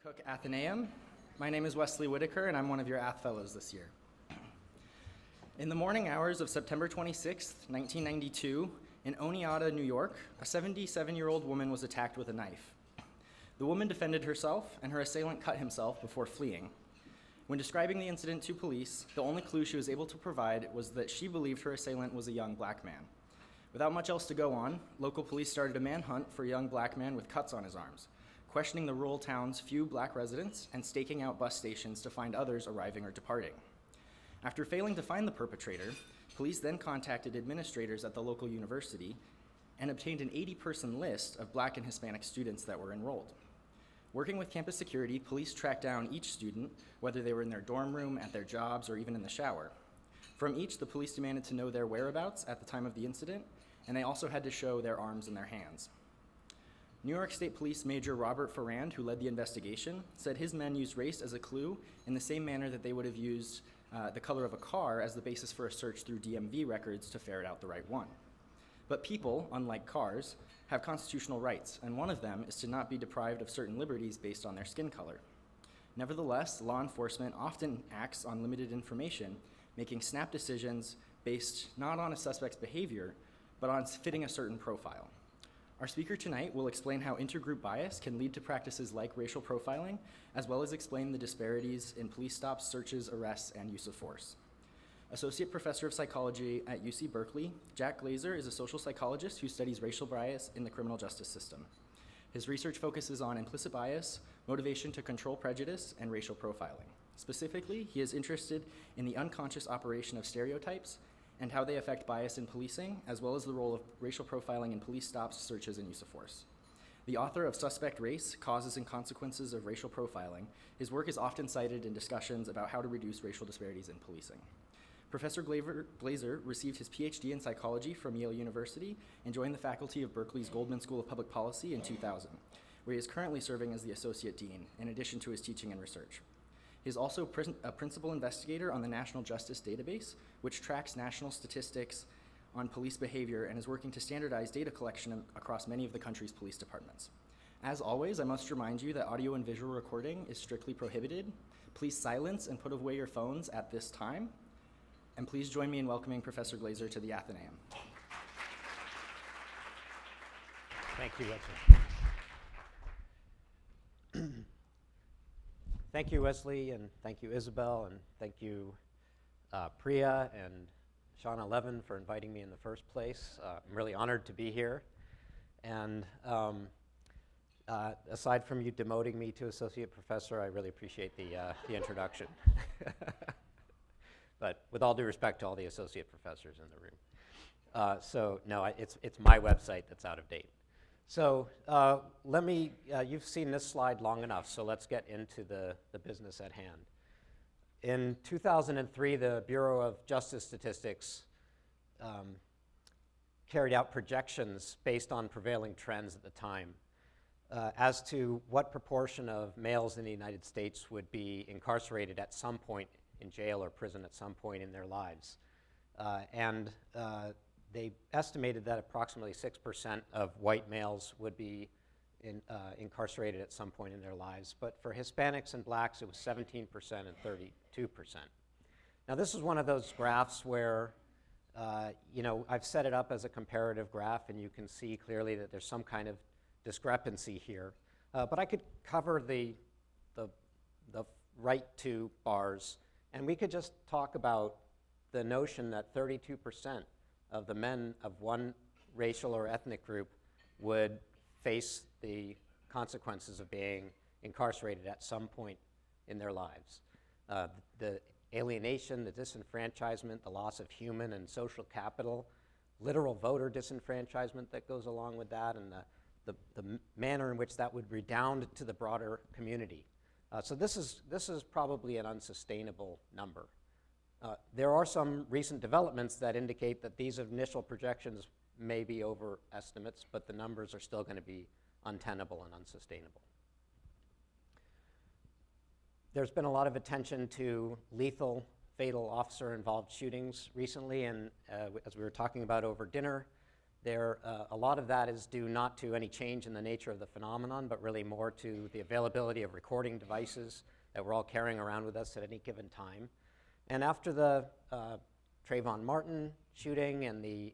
Cook Athenaeum. My name is Wesley Whitaker, and I'm one of your Ath Fellows this year. In the morning hours of September 26, 1992, in Oneonta, New York, a 77-year-old woman was attacked with a knife. The woman defended herself, and her assailant cut himself before fleeing. When describing the incident to police, the only clue she was able to provide was that she believed her assailant was a young black man. Without much else to go on, local police started a manhunt for a young black man with cuts on his arms, questioning the rural town's few black residents and staking out bus stations to find others arriving or departing. After failing to find the perpetrator, police then contacted administrators at the local university and obtained an 80-person list of black and Hispanic students that were enrolled. Working with campus security, police tracked down each student, whether they were in their dorm room, at their jobs, or even in the shower. From each, the police demanded to know their whereabouts at the time of the incident, and they also had to show their arms and their hands. New York State Police Major Robert Ferrand, who led the investigation, said his men used race as a clue in the same manner that they would have used the color of a car as the basis for a search through DMV records to ferret out the right one. But people, unlike cars, have constitutional rights, and one of them is to not be deprived of certain liberties based on their skin color. Nevertheless, law enforcement often acts on limited information, making snap decisions based not on a suspect's behavior, but on fitting a certain profile. Our speaker tonight will explain how intergroup bias can lead to practices like racial profiling, as well as explain the disparities in police stops, searches, arrests, and use of force. Associate Professor of Psychology at UC Berkeley, Jack Glaser is a social psychologist who studies racial bias in the criminal justice system. His research focuses on implicit bias, motivation to control prejudice, and racial profiling. Specifically, he is interested in the unconscious operation of stereotypes and how they affect bias in policing, as well as the role of racial profiling in police stops, searches, and use of force. The author of Suspect Race, Causes and Consequences of Racial Profiling, his work is often cited in discussions about how to reduce racial disparities in policing. Professor Glaser received his PhD in psychology from Yale University and joined the faculty of Berkeley's Goldman School of Public Policy in 2000, where he is currently serving as the Associate Dean, in addition to his teaching and research. He is also a principal investigator on the National Justice Database, which tracks national statistics on police behavior and is working to standardize data collection across many of the country's police departments. As always, I must remind you that audio and visual recording is strictly prohibited. Please silence and put away your phones at this time. And please join me in welcoming Professor Glaser to the Athenaeum. Thank you, Wesley. Thank you, Wesley, and thank you, Isabel, and thank you, Priya and Shauna Levin for inviting me in the first place. I'm really honored to be here. And aside from you demoting me to associate professor, I really appreciate the introduction. But with all due respect to all the associate professors in the room. So no, it's my website that's out of date. So you've seen this slide long enough, so let's get into the business at hand. In 2003, the Bureau of Justice Statistics carried out projections based on prevailing trends at the time as to what proportion of males in the United States would be incarcerated at some point in jail or prison at some point in their lives. They estimated that approximately 6% of white males would be incarcerated at some point in their lives. But for Hispanics and blacks, it was 17% and 32%. Now, this is one of those graphs where, I've set it up as a comparative graph, and you can see clearly that there's some kind of discrepancy here. But I could cover the right two bars, and we could just talk about the notion that 32% of the men of one racial or ethnic group would face the consequences of being incarcerated at some point in their lives. The alienation, the disenfranchisement, the loss of human and social capital, literal voter disenfranchisement that goes along with that, and the manner in which that would redound to the broader community. So this is probably an unsustainable number. There are some recent developments that indicate that these initial projections may be overestimates, but the numbers are still going to be untenable and unsustainable. There's been a lot of attention to lethal, fatal officer-involved shootings recently, and as we were talking about over dinner, A lot of that is due not to any change in the nature of the phenomenon, but really more to the availability of recording devices that we're all carrying around with us at any given time. And after the Trayvon Martin shooting and the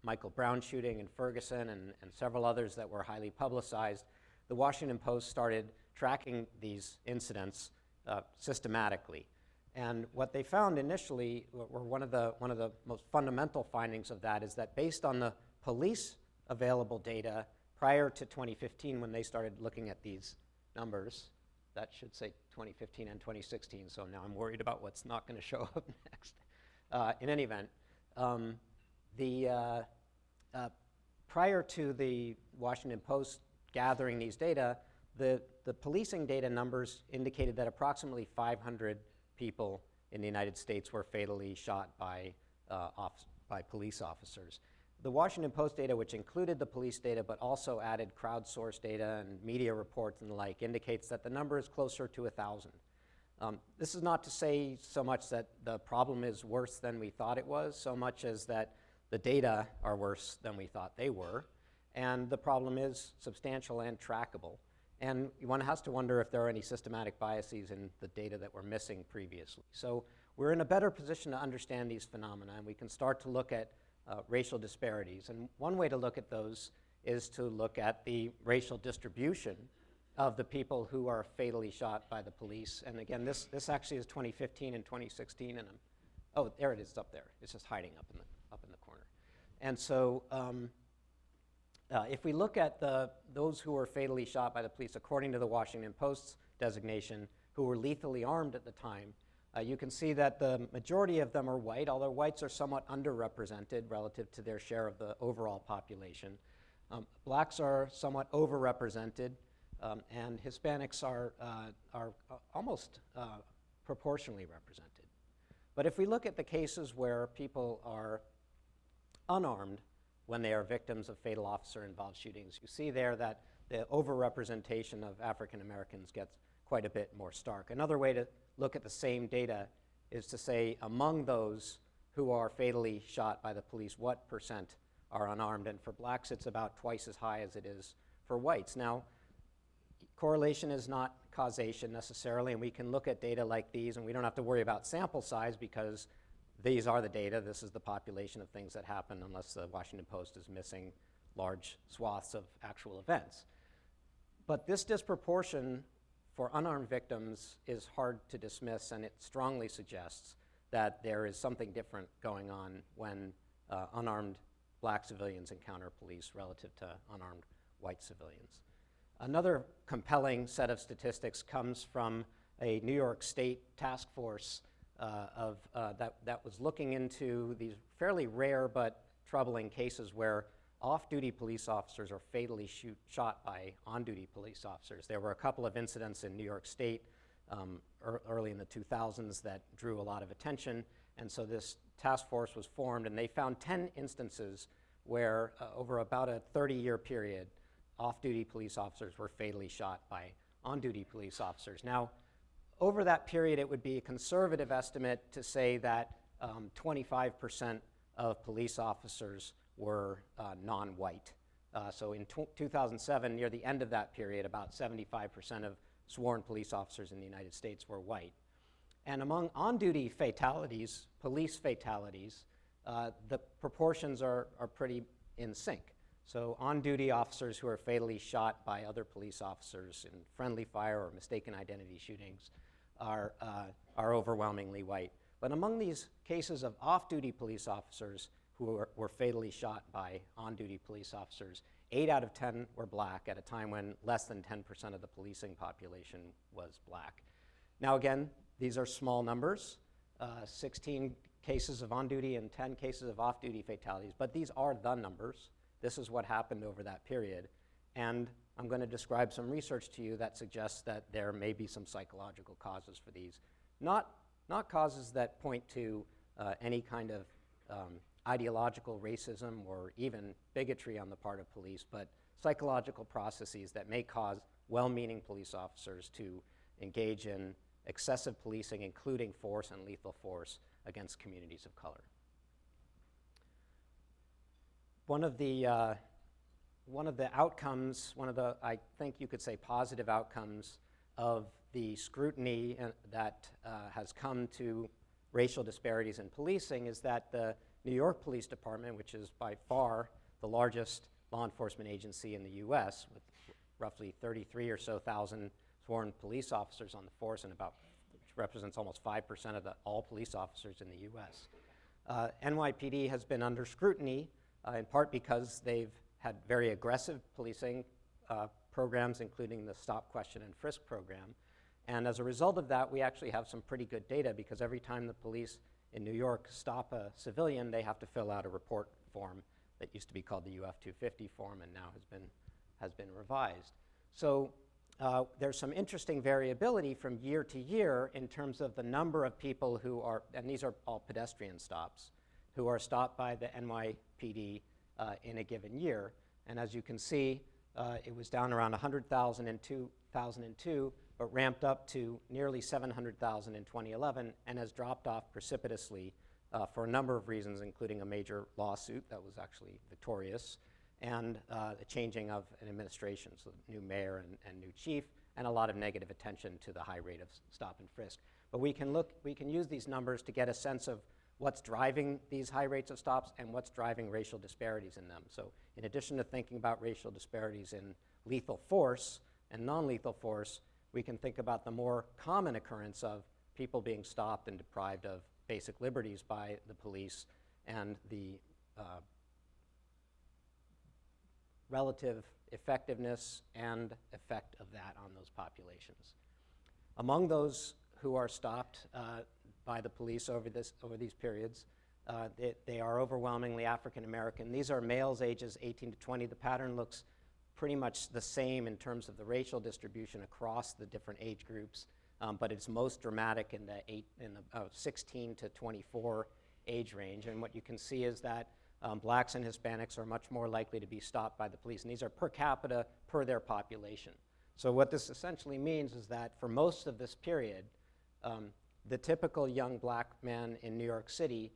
Michael Brown shooting in Ferguson and several others that were highly publicized, the Washington Post started tracking these incidents systematically. And what they found initially, or one of the most fundamental findings of that, is that based on the police available data prior to 2015, when they started looking at these numbers, that should say 2015 and 2016, so now I'm worried about what's not going to show up next. In any event, prior to the Washington Post gathering these data, the policing data numbers indicated that approximately 500 people in the United States were fatally shot by police officers. The Washington Post data, which included the police data but also added crowdsourced data and media reports and the like, indicates that the number is closer to 1,000. This is not to say so much that the problem is worse than we thought it was, so much as that the data are worse than we thought they were, and the problem is substantial and trackable. And one has to wonder if there are any systematic biases in the data that were missing previously. So we're in a better position to understand these phenomena, and we can start to look at racial disparities. And one way to look at those is to look at the racial distribution of the people who are fatally shot by the police. And again, this actually is 2015 and 2016, and oh, there it is up there. It's just hiding up in the corner. And so if we look at those who were fatally shot by the police, according to the Washington Post's designation, who were lethally armed at the time, you can see that the majority of them are white, although whites are somewhat underrepresented relative to their share of the overall population. Blacks are somewhat overrepresented, and Hispanics are almost proportionally represented. But if we look at the cases where people are unarmed when they are victims of fatal officer-involved shootings, you see there that the overrepresentation of African Americans gets quite a bit more stark. Another way to look at the same data is to say, among those who are fatally shot by the police, what percent are unarmed? And for blacks, it's about twice as high as it is for whites. Now, correlation is not causation necessarily, and we can look at data like these, and we don't have to worry about sample size because these are the data. This is the population of things that happen, unless the Washington Post is missing large swaths of actual events. But this disproportion for unarmed victims is hard to dismiss, and it strongly suggests that there is something different going on when unarmed black civilians encounter police relative to unarmed white civilians. Another compelling set of statistics comes from a New York State task force that was looking into these fairly rare but troubling cases where off-duty police officers are fatally shot by on-duty police officers. There were a couple of incidents in New York State early in the 2000s that drew a lot of attention, and so this task force was formed, and they found 10 instances where over about a 30-year period, off-duty police officers were fatally shot by on-duty police officers. Now, over that period, it would be a conservative estimate to say that 25% of police officers were non-white. So in 2007, near the end of that period, about 75% of sworn police officers in the United States were white. And among on-duty fatalities, police fatalities, the proportions are pretty in sync. So on-duty officers who are fatally shot by other police officers in friendly fire or mistaken identity shootings are overwhelmingly white. But among these cases of off-duty police officers who were fatally shot by on-duty police officers, 8 out of 10 were black at a time when less than 10% of the policing population was black. Now again, these are small numbers, 16 cases of on-duty and 10 cases of off-duty fatalities, but these are the numbers. This is what happened over that period. And I'm going to describe some research to you that suggests that there may be some psychological causes for these. Not causes that point to any kind of ideological racism or even bigotry on the part of police, but psychological processes that may cause well-meaning police officers to engage in excessive policing, including force and lethal force against communities of color. one of the outcomes, I think you could say positive outcomes of the scrutiny that has come to racial disparities in policing is that the New York Police Department, which is by far the largest law enforcement agency in the US, with roughly 33 or so thousand sworn police officers on the force, and which represents almost 5% of all police officers in the US. NYPD has been under scrutiny in part because they've had very aggressive policing programs, including the Stop, Question, and Frisk program. And as a result of that, we actually have some pretty good data, because every time the police in New York stop a civilian, they have to fill out a report form that used to be called the UF-250 form and now has been revised. So there's some interesting variability from year to year in terms of the number of people who are, and these are all pedestrian stops, who are stopped by the NYPD in a given year. And as you can see, it was down around 100,000 in 2002, but ramped up to nearly 700,000 in 2011, and has dropped off precipitously for a number of reasons, including a major lawsuit that was actually victorious, and the changing of an administration, so new mayor and new chief, and a lot of negative attention to the high rate of stop and frisk. But we can use these numbers to get a sense of what's driving these high rates of stops and what's driving racial disparities in them. So in addition to thinking about racial disparities in lethal force and non-lethal force, we can think about the more common occurrence of people being stopped and deprived of basic liberties by the police, and the relative effectiveness and effect of that on those populations. Among those who are stopped by the police over these periods, they are overwhelmingly African American. These are males ages 18 to 20. The pattern looks pretty much the same in terms of the racial distribution across the different age groups, but it's most dramatic in the 16 to 24 age range. And what you can see is that blacks and Hispanics are much more likely to be stopped by the police, and these are per capita per their population. So what this essentially means is that for most of this period, the typical young black man in New York City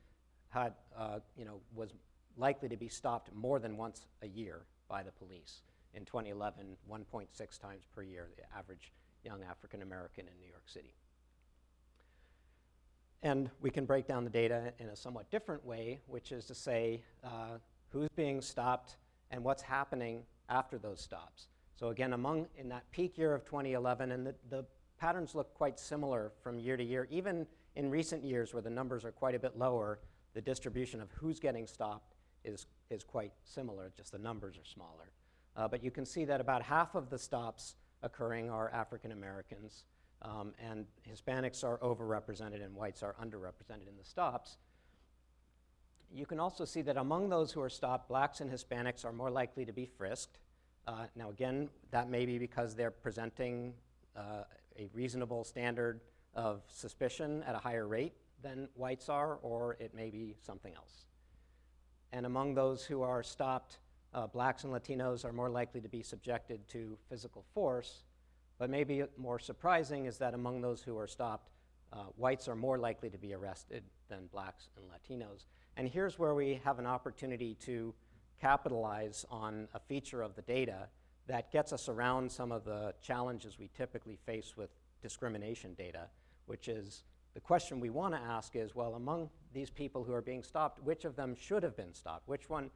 was likely to be stopped more than once a year by the police. In 2011, 1.6 times per year, the average young African American in New York City. And we can break down the data in a somewhat different way, which is to say who's being stopped and what's happening after those stops. So again, in that peak year of 2011, and the patterns look quite similar from year to year. Even in recent years where the numbers are quite a bit lower, the distribution of who's getting stopped is quite similar, just the numbers are smaller. But you can see that about half of the stops occurring are African Americans, and Hispanics are overrepresented and whites are underrepresented in the stops. You can also see that among those who are stopped, blacks and Hispanics are more likely to be frisked. Now again, that may be because they're presenting a reasonable standard of suspicion at a higher rate than whites are, or it may be something else. And among those who are stopped, blacks and Latinos are more likely to be subjected to physical force, but maybe more surprising is that among those who are stopped, whites are more likely to be arrested than blacks and Latinos. And here's where we have an opportunity to capitalize on a feature of the data that gets us around some of the challenges we typically face with discrimination data, which is the question we want to ask is, well, among these people who are being stopped, which of them should have been stopped? Which one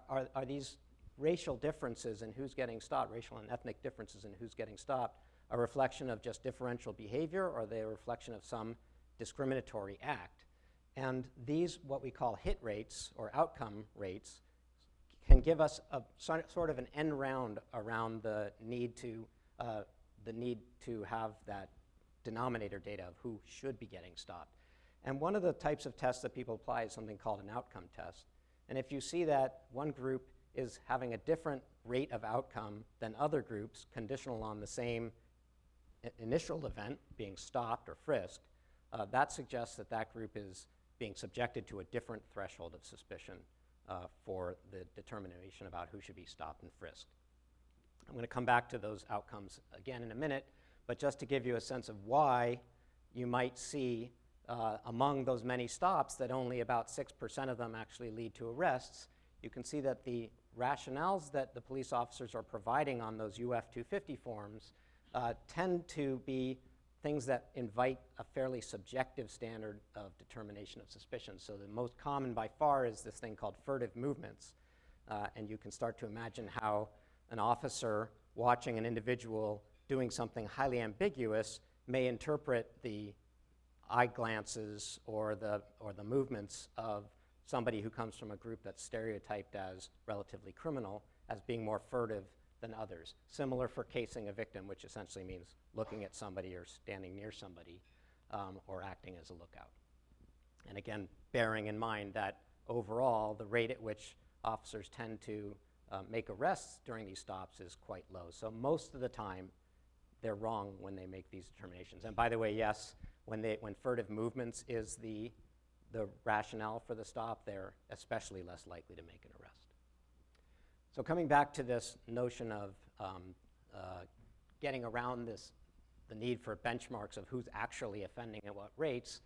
are these racial differences in who's getting stopped, racial and ethnic differences in who's getting stopped, a reflection of just differential behavior, or are they a reflection of some discriminatory act? And these, what we call hit rates or outcome rates, can give us a sort of an end round around the need to have that denominator data of who should be getting stopped. And one of the types of tests that people apply is something called an outcome test. And if you see that one group is having a different rate of outcome than other groups, conditional on the same initial event, being stopped or frisked, that suggests that that group is being subjected to a different threshold of suspicion for the determination about who should be stopped and frisked. I'm going to come back to those outcomes again in a minute, but just to give you a sense of why you might see among those many stops that only about 6% of them actually lead to arrests, you can see that the rationales that the police officers are providing on those UF-250 forms tend to be things that invite a fairly subjective standard of determination of suspicion. So the most common by far is this thing called furtive movements. And you can start to imagine how an officer watching an individual doing something highly ambiguous may interpret the eye glances or the movements of somebody who comes from a group that's stereotyped as relatively criminal as being more furtive than others. Similar for casing a victim, which essentially means looking at somebody or standing near somebody or acting as a lookout. And again, bearing in mind that overall, the rate at which officers tend to make arrests during these stops is quite low. So most of the time, they're wrong when they make these determinations. And by the way, yes, when furtive movements is the rationale for the stop, they're especially less likely to make an arrest. So coming back to this notion of getting around the need for benchmarks of who's actually offending at what rates,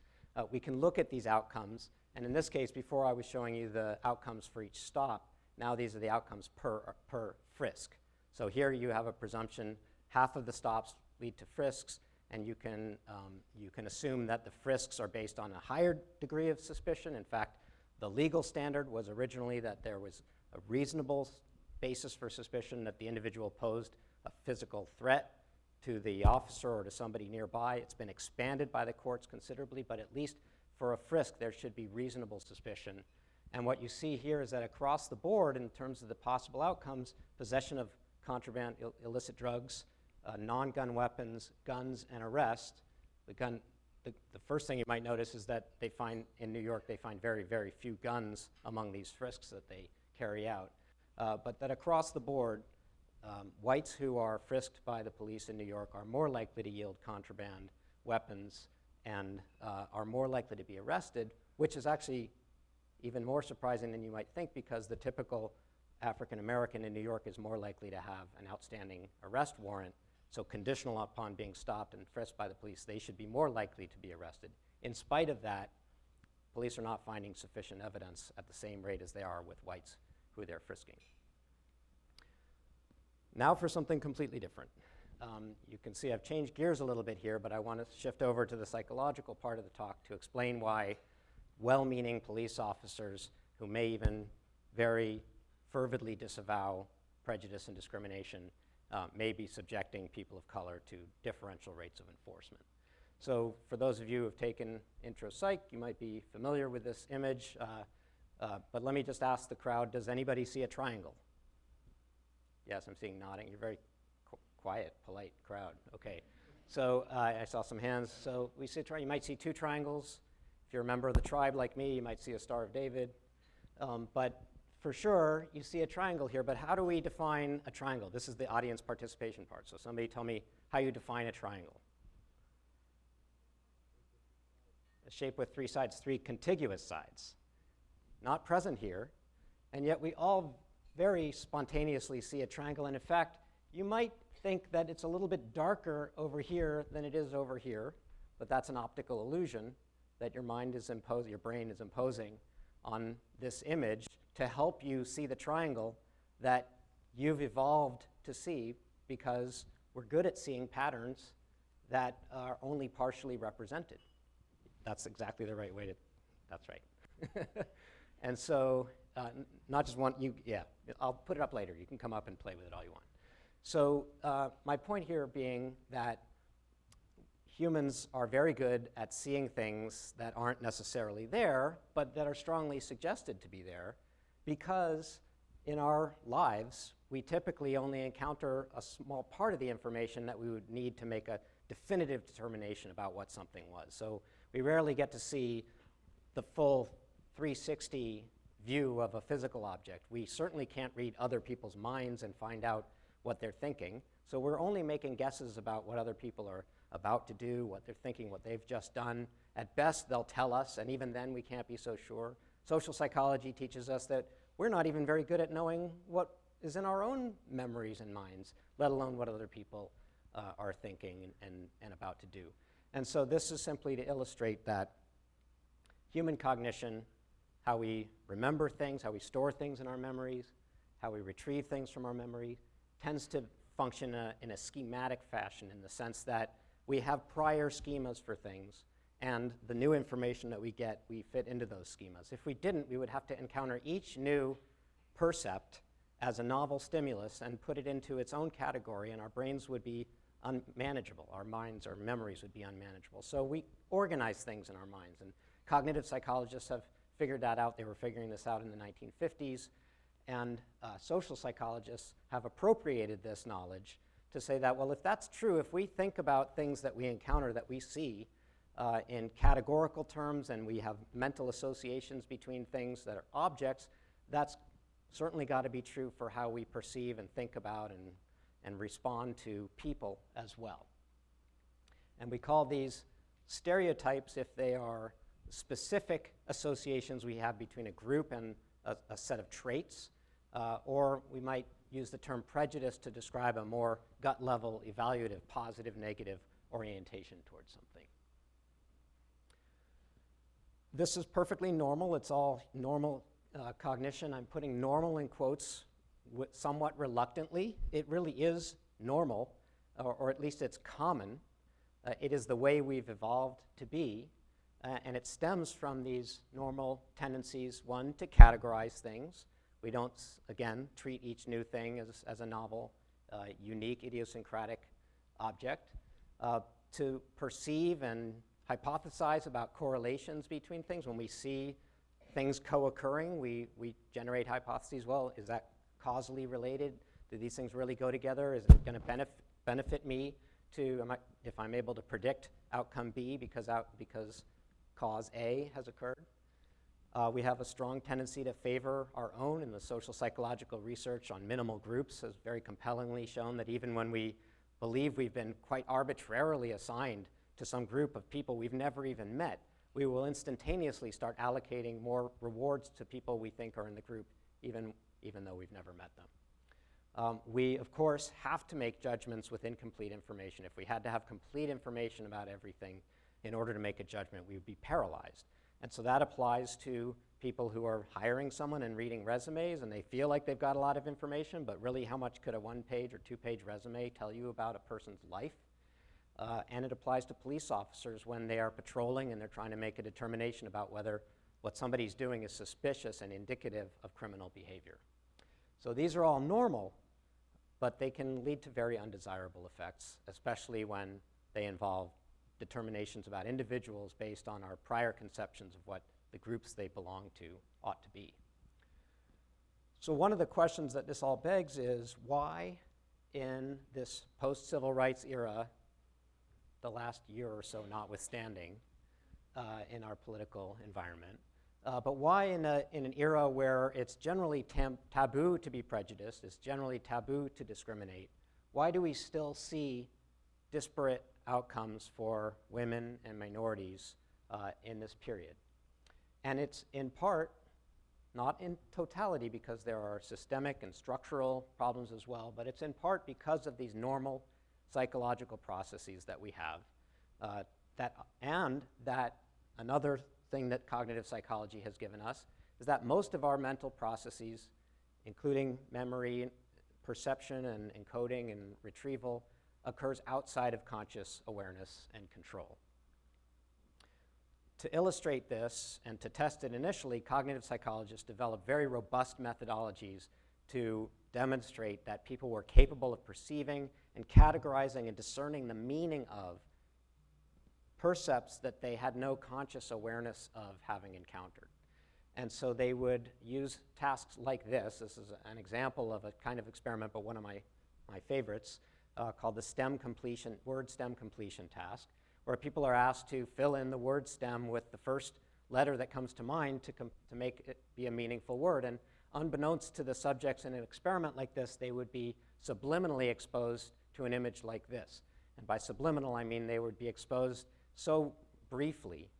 we can look at these outcomes. And in this case, before I was showing you the outcomes for each stop, now these are the outcomes per frisk. So here you have a presumption, half of the stops lead to frisks, and you can assume that the frisks are based on a higher degree of suspicion. In fact, the legal standard was originally that there was a reasonable basis for suspicion that the individual posed a physical threat to the officer or to somebody nearby. It's been expanded by the courts considerably, but at least for a frisk, there should be reasonable suspicion. And what you see here is that across the board, in terms of the possible outcomes, possession of contraband, illicit drugs, non-gun weapons, guns, and arrest. The first thing you might notice is that they find, in New York, they find very, very few guns among these frisks that they carry out. But that across the board, whites who are frisked by the police in New York are more likely to yield contraband, weapons, and are more likely to be arrested, which is actually even more surprising than you might think, because the typical African American in New York is more likely to have an outstanding arrest warrant. So conditional upon being stopped and frisked by the police, they should be more likely to be arrested. In spite of that, police are not finding sufficient evidence at the same rate as they are with whites who they're frisking. Now for something completely different. You can see I've changed gears a little bit here, but I want to shift over to the psychological part of the talk to explain why well-meaning police officers who may even very fervidly disavow prejudice and discrimination may be subjecting people of color to differential rates of enforcement. So for those of you who have taken intro psych, you might be familiar with this image, but let me just ask the crowd, does anybody see a triangle? Yes, I'm seeing nodding. You're very quiet, polite crowd. Okay, so I saw some hands. So we see you might see two triangles. If you're a member of the tribe like me, you might see a Star of David. But for sure, you see a triangle here, but how do we define a triangle? This is the audience participation part. So somebody tell me how you define a triangle. A shape with three sides, three contiguous sides. Not present here, and yet we all very spontaneously see a triangle. And in fact, you might think that it's a little bit darker over here than it is over here, but that's an optical illusion that your brain is imposing on this image to help you see the triangle that you've evolved to see, because we're good at seeing patterns that are only partially represented. That's exactly the right way to, that's right. And so, not just one, I'll put it up later. You can come up and play with it all you want. So my point here being that humans are very good at seeing things that aren't necessarily there, but that are strongly suggested to be there, because in our lives, we typically only encounter a small part of the information that we would need to make a definitive determination about what something was. So we rarely get to see the full 360 view of a physical object. We certainly can't read other people's minds and find out what they're thinking. So we're only making guesses about what other people are about to do, what they're thinking, what they've just done. At best, they'll tell us, and even then we can't be so sure. Social psychology teaches us that we're not even very good at knowing what is in our own memories and minds, let alone what other people are thinking and about to do. And so this is simply to illustrate that human cognition how we remember things, how we store things in our memories, how we retrieve things from our memory, tends to function in a schematic fashion, in the sense that we have prior schemas for things, and the new information that we get, we fit into those schemas. If we didn't, we would have to encounter each new percept as a novel stimulus and put it into its own category, and our brains would be unmanageable. Our minds, our memories would be unmanageable. So we organize things in our minds, and cognitive psychologists have figured that out. They were figuring this out in the 1950s, and social psychologists have appropriated this knowledge to say that, well, if that's true, if we think about things that we encounter, that we see in categorical terms, and we have mental associations between things that are objects, that's certainly got to be true for how we perceive and think about and respond to people as well. And we call these stereotypes if they are specific associations we have between a group and a set of traits, or we might use the term prejudice to describe a more gut-level, evaluative, positive, negative orientation towards something. This is perfectly normal. It's all normal cognition. I'm putting normal in quotes somewhat reluctantly. It really is normal, or at least it's common. It is the way we've evolved to be, and it stems from these normal tendencies, one, to categorize things. We don't, again, treat each new thing as a novel, unique, idiosyncratic object. To perceive and hypothesize about correlations between things. When we see things co-occurring, we generate hypotheses. Well, is that causally related? Do these things really go together? Is it going to benefit me if I'm able to predict outcome B because cause A has occurred? We have a strong tendency to favor our own, and the social psychological research on minimal groups has very compellingly shown that even when we believe we've been quite arbitrarily assigned to some group of people we've never even met, we will instantaneously start allocating more rewards to people we think are in the group, even though we've never met them. We, of course, have to make judgments with incomplete information. If we had to have complete information about everything in order to make a judgment, we would be paralyzed. And so that applies to people who are hiring someone and reading resumes, and they feel like they've got a lot of information, but really how much could a one-page or two-page resume tell you about a person's life? And it applies to police officers when they are patrolling and they're trying to make a determination about whether what somebody's doing is suspicious and indicative of criminal behavior. So these are all normal, but they can lead to very undesirable effects, especially when they involve determinations about individuals based on our prior conceptions of what the groups they belong to ought to be. So one of the questions that this all begs is, why in this post-civil rights era, the last year or so notwithstanding, in our political environment, but why in an era where it's generally taboo to be prejudiced, it's generally taboo to discriminate, why do we still see disparate outcomes for women and minorities in this period? And it's in part, not in totality, because there are systemic and structural problems as well, but it's in part because of these normal psychological processes that we have. That another thing that cognitive psychology has given us is that most of our mental processes, including memory, perception, and encoding and retrieval, occurs outside of conscious awareness and control. To illustrate this and to test it initially, cognitive psychologists developed very robust methodologies to demonstrate that people were capable of perceiving and categorizing and discerning the meaning of percepts that they had no conscious awareness of having encountered. And so they would use tasks like this. This is an example of a kind of experiment, but one of my favorites, called the word stem completion task, where people are asked to fill in the word stem with the first letter that comes to mind to make it be a meaningful word. And unbeknownst to the subjects in an experiment like this, they would be subliminally exposed to an image like this. And by subliminal, I mean they would be exposed so briefly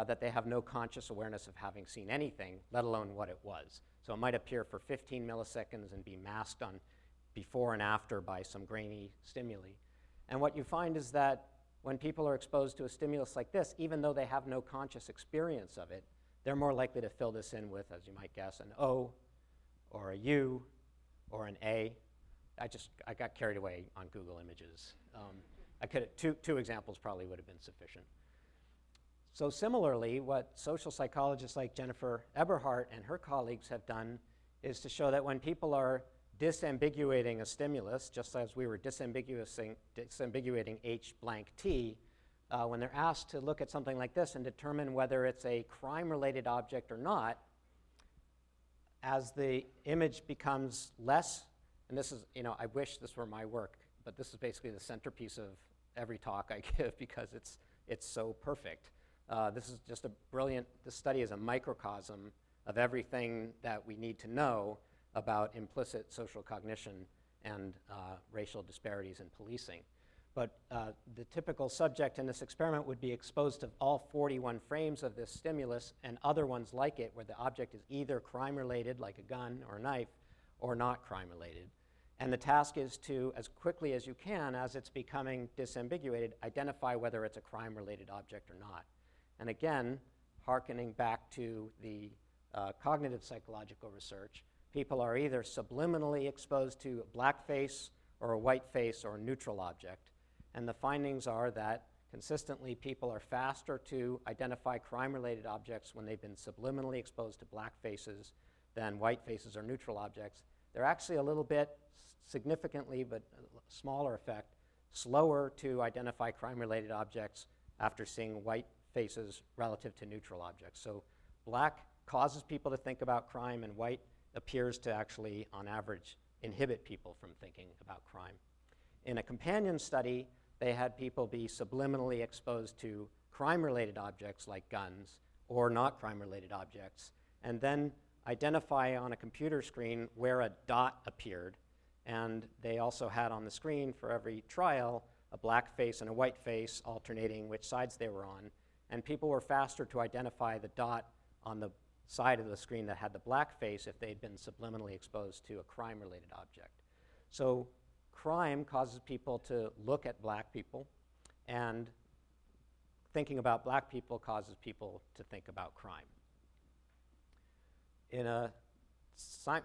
that they have no conscious awareness of having seen anything, let alone what it was. So it might appear for 15 milliseconds and be masked on before and after by some grainy stimuli. And what you find is that when people are exposed to a stimulus like this, even though they have no conscious experience of it, they're more likely to fill this in with, as you might guess, an O or a U or an A. I got carried away on Google Images. Two examples probably would have been sufficient. So similarly, what social psychologists like Jennifer Eberhardt and her colleagues have done is to show that when people are disambiguating a stimulus, just as we were disambiguating H blank T, when they're asked to look at something like this and determine whether it's a crime-related object or not, as the image becomes less, and this is, I wish this were my work, but this is basically the centerpiece of every talk I give because it's so perfect. This is just a brilliant, this study is a microcosm of everything that we need to know about implicit social cognition and racial disparities in policing. But the typical subject in this experiment would be exposed to all 41 frames of this stimulus and other ones like it where the object is either crime-related, like a gun or a knife, or not crime-related. And the task is to, as quickly as you can, as it's becoming disambiguated, identify whether it's a crime-related object or not. And again, hearkening back to the cognitive psychological research, people are either subliminally exposed to a black face or a white face or a neutral object. And the findings are that consistently people are faster to identify crime-related objects when they've been subliminally exposed to black faces than white faces or neutral objects. They're actually a little bit, significantly, but a smaller effect, slower to identify crime-related objects after seeing white faces relative to neutral objects. So black causes people to think about crime, and white appears to actually, on average, inhibit people from thinking about crime. In a companion study, they had people be subliminally exposed to crime-related objects like guns or not crime-related objects, and then identify on a computer screen where a dot appeared. And they also had on the screen for every trial a black face and a white face alternating which sides they were on. And people were faster to identify the dot on the side of the screen that had the black face if they'd been subliminally exposed to a crime-related object. So crime causes people to look at black people, and thinking about black people causes people to think about crime. In a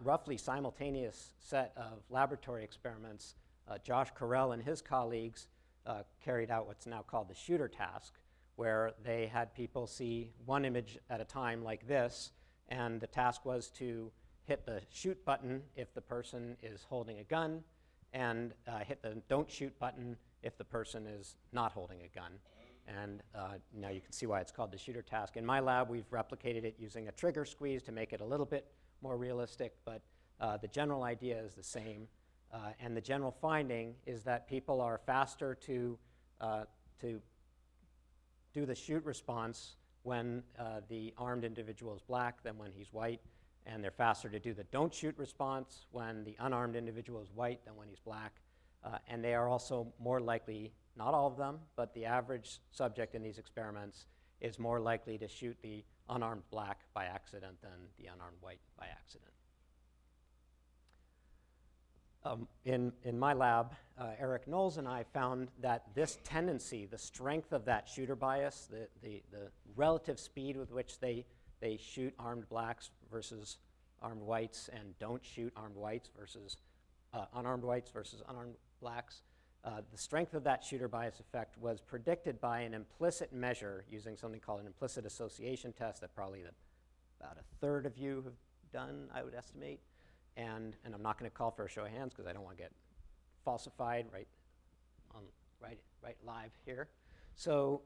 roughly simultaneous set of laboratory experiments, Josh Carell and his colleagues carried out what's now called the shooter task, where they had people see one image at a time like this, and the task was to hit the shoot button if the person is holding a gun, and hit the don't shoot button if the person is not holding a gun. And now you can see why it's called the shooter task. In my lab, we've replicated it using a trigger squeeze to make it a little bit more realistic, but the general idea is the same. And the general finding is that people are faster to do the shoot response when the armed individual is black than when he's white, and they're faster to do the don't shoot response when the unarmed individual is white than when he's black. And they are also more likely, not all of them, but the average subject in these experiments is more likely to shoot the unarmed black by accident than the unarmed white by accident. In my lab, Eric Knowles and I found that this tendency, the strength of that shooter bias, the relative speed with which they shoot armed blacks versus armed whites and don't shoot armed whites versus unarmed whites versus unarmed blacks, the strength of that shooter bias effect was predicted by an implicit measure using something called an implicit association test that probably about a third of you have done, I would estimate. And I'm not going to call for a show of hands because I don't want to get falsified right live here. So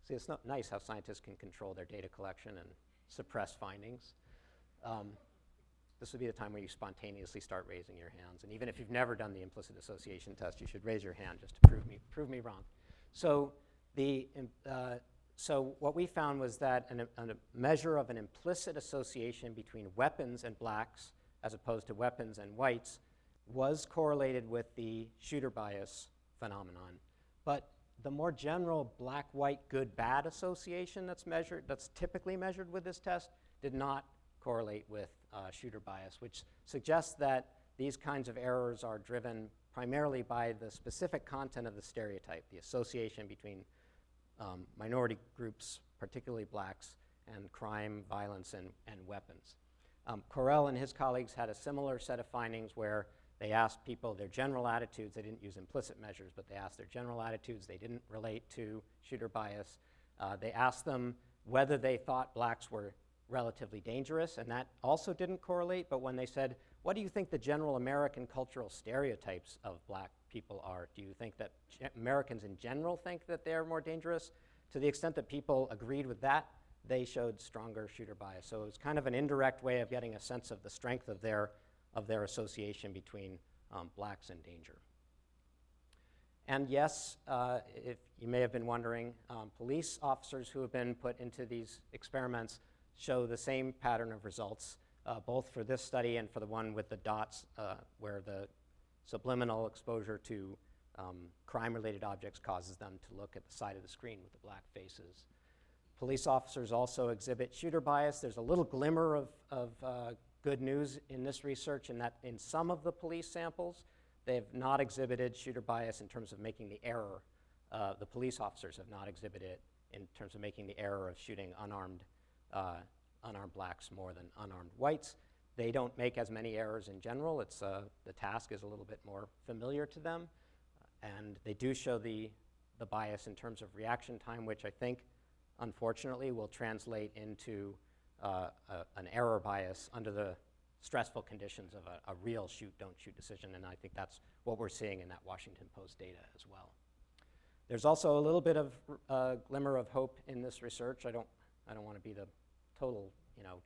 see, it's not nice how scientists can control their data collection and suppress findings. This would be the time where you spontaneously start raising your hands. And even if you've never done the implicit association test, you should raise your hand just to prove me wrong. So so what we found was that a measure of an implicit association between weapons and blacks as opposed to weapons and whites was correlated with the shooter bias phenomenon. But the more general black-white good-bad association that's typically measured with this test did not correlate with shooter bias, which suggests that these kinds of errors are driven primarily by the specific content of the stereotype, the association between minority groups, particularly blacks, and crime, violence, and weapons. Correll and his colleagues had a similar set of findings where they asked people their general attitudes. They didn't use implicit measures, but they asked their general attitudes. They didn't relate to shooter bias. They asked them whether they thought blacks were relatively dangerous, and that also didn't correlate. But when they said, what do you think the general American cultural stereotypes of black people are? Do you think that Americans in general think that they're more dangerous? To the extent that people agreed with that, they showed stronger shooter bias. So it was kind of an indirect way of getting a sense of the strength of their association between blacks and danger. And yes, if you may have been wondering, police officers who have been put into these experiments show the same pattern of results, both for this study and for the one with the dots, where the subliminal exposure to crime-related objects causes them to look at the side of the screen with the black faces. Police officers also exhibit shooter bias. There's a little glimmer of good news in this research in that in some of the police samples, they have not exhibited shooter bias in terms of making the error. The police officers have not exhibited it in terms of making the error of shooting unarmed blacks more than unarmed whites. They don't make as many errors in general. It's, the task is a little bit more familiar to them. And they do show the bias in terms of reaction time, which I think, unfortunately, will translate into an error bias under the stressful conditions of a real shoot, don't shoot decision. And I think that's what we're seeing in that Washington Post data as well. There's also a little bit of glimmer of hope in this research. I don't want to be the total,